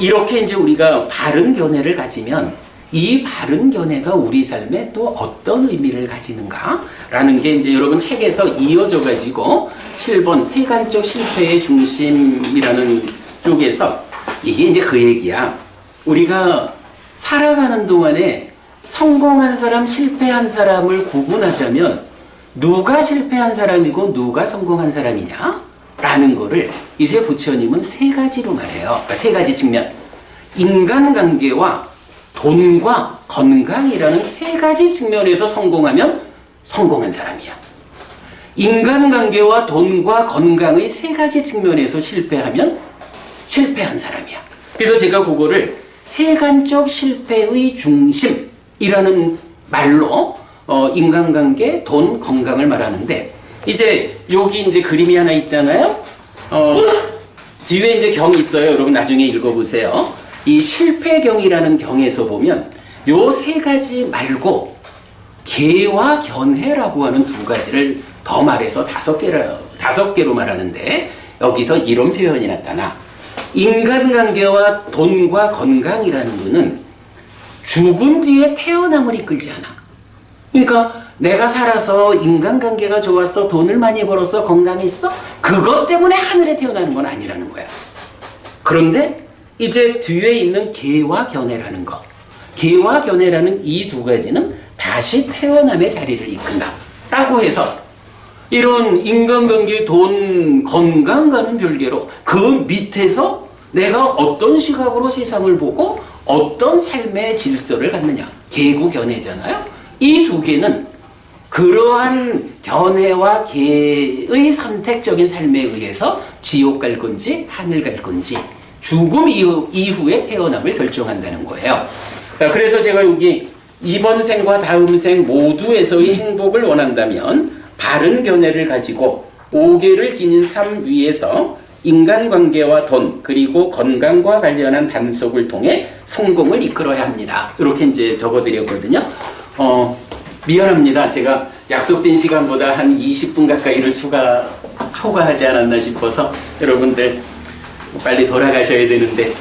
이렇게 이제 우리가 바른 견해를 가지면 이 바른 견해가 우리 삶에 또 어떤 의미를 가지는가라는 게 이제 여러분 책에서 이어져 가지고 7번 세간적 실패의 중심이라는 쪽에서 이게 이제 그 얘기야. 우리가 살아가는 동안에 성공한 사람, 실패한 사람을 구분하자면 누가 실패한 사람이고 누가 성공한 사람이냐? 라는 거를 이제 부처님은 3가지로 말해요. 그러니까 3가지 측면. 인간관계와 돈과 건강이라는 3가지 측면에서 성공하면 성공한 사람이야. 인간관계와 돈과 건강의 3가지 측면에서 실패하면 실패한 사람이야. 그래서 제가 그거를 세간적 실패의 중심이라는 말로 인간관계, 돈, 건강을 말하는데, 이제 여기 이제 그림이 하나 있잖아요. 뒤에 이제 경이 있어요. 여러분 나중에 읽어보세요. 이 실패경이라는 경에서 보면 요 3가지 말고 계와 견해라고 하는 2가지를 더 말해서 5개로 말하는데, 여기서 이런 표현이 나타나. 인간관계와 돈과 건강이라는 거는 죽은 뒤에 태어남을 이끌지 않아. 그러니까 내가 살아서 인간관계가 좋았어, 돈을 많이 벌었어, 건강했어, 그것 때문에 하늘에 태어나는 건 아니라는 거야. 그런데 이제 뒤에 있는 계와 견해라는 거, 계와 견해라는 이 2가지는 다시 태어남의 자리를 이끈다 라고 해서 이런 인간관계, 돈, 건강과는 별개로 그 밑에서 내가 어떤 시각으로 세상을 보고 어떤 삶의 질서를 갖느냐, 계구 견해잖아요. 이 2개는 그러한 견해와 계의 선택적인 삶에 의해서 지옥 갈 건지 하늘 갈 건지 죽음 이후에 태어남을 결정한다는 거예요. 그래서 제가 여기 이번 생과 다음 생 모두에서의 행복을 원한다면 바른 견해를 가지고 5개를 지닌 삶 위에서 인간관계와 돈 그리고 건강과 관련한 단속을 통해 성공을 이끌어야 합니다. 이렇게 이제 적어드렸거든요. 미안합니다. 제가 약속된 시간보다 한 20분 가까이를 초과하지 않았나 싶어서 여러분들 빨리 돌아가셔야 되는데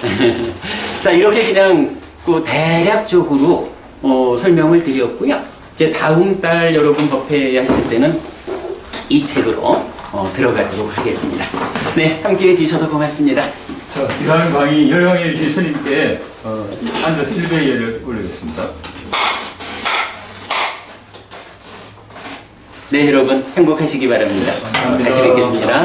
자, 이렇게 그냥 대략적으로 설명을 드렸고요. 이제 다음 달 여러분 법회 하실 때는 이 책으로 들어가도록 하겠습니다. 네, 함께 해주셔서 고맙습니다. 자, 이상 강의 열강해 주신 스님께 앉아서 1배의 예를 올리겠습니다. 네, 여러분 행복하시기 바랍니다. 다시 뵙겠습니다.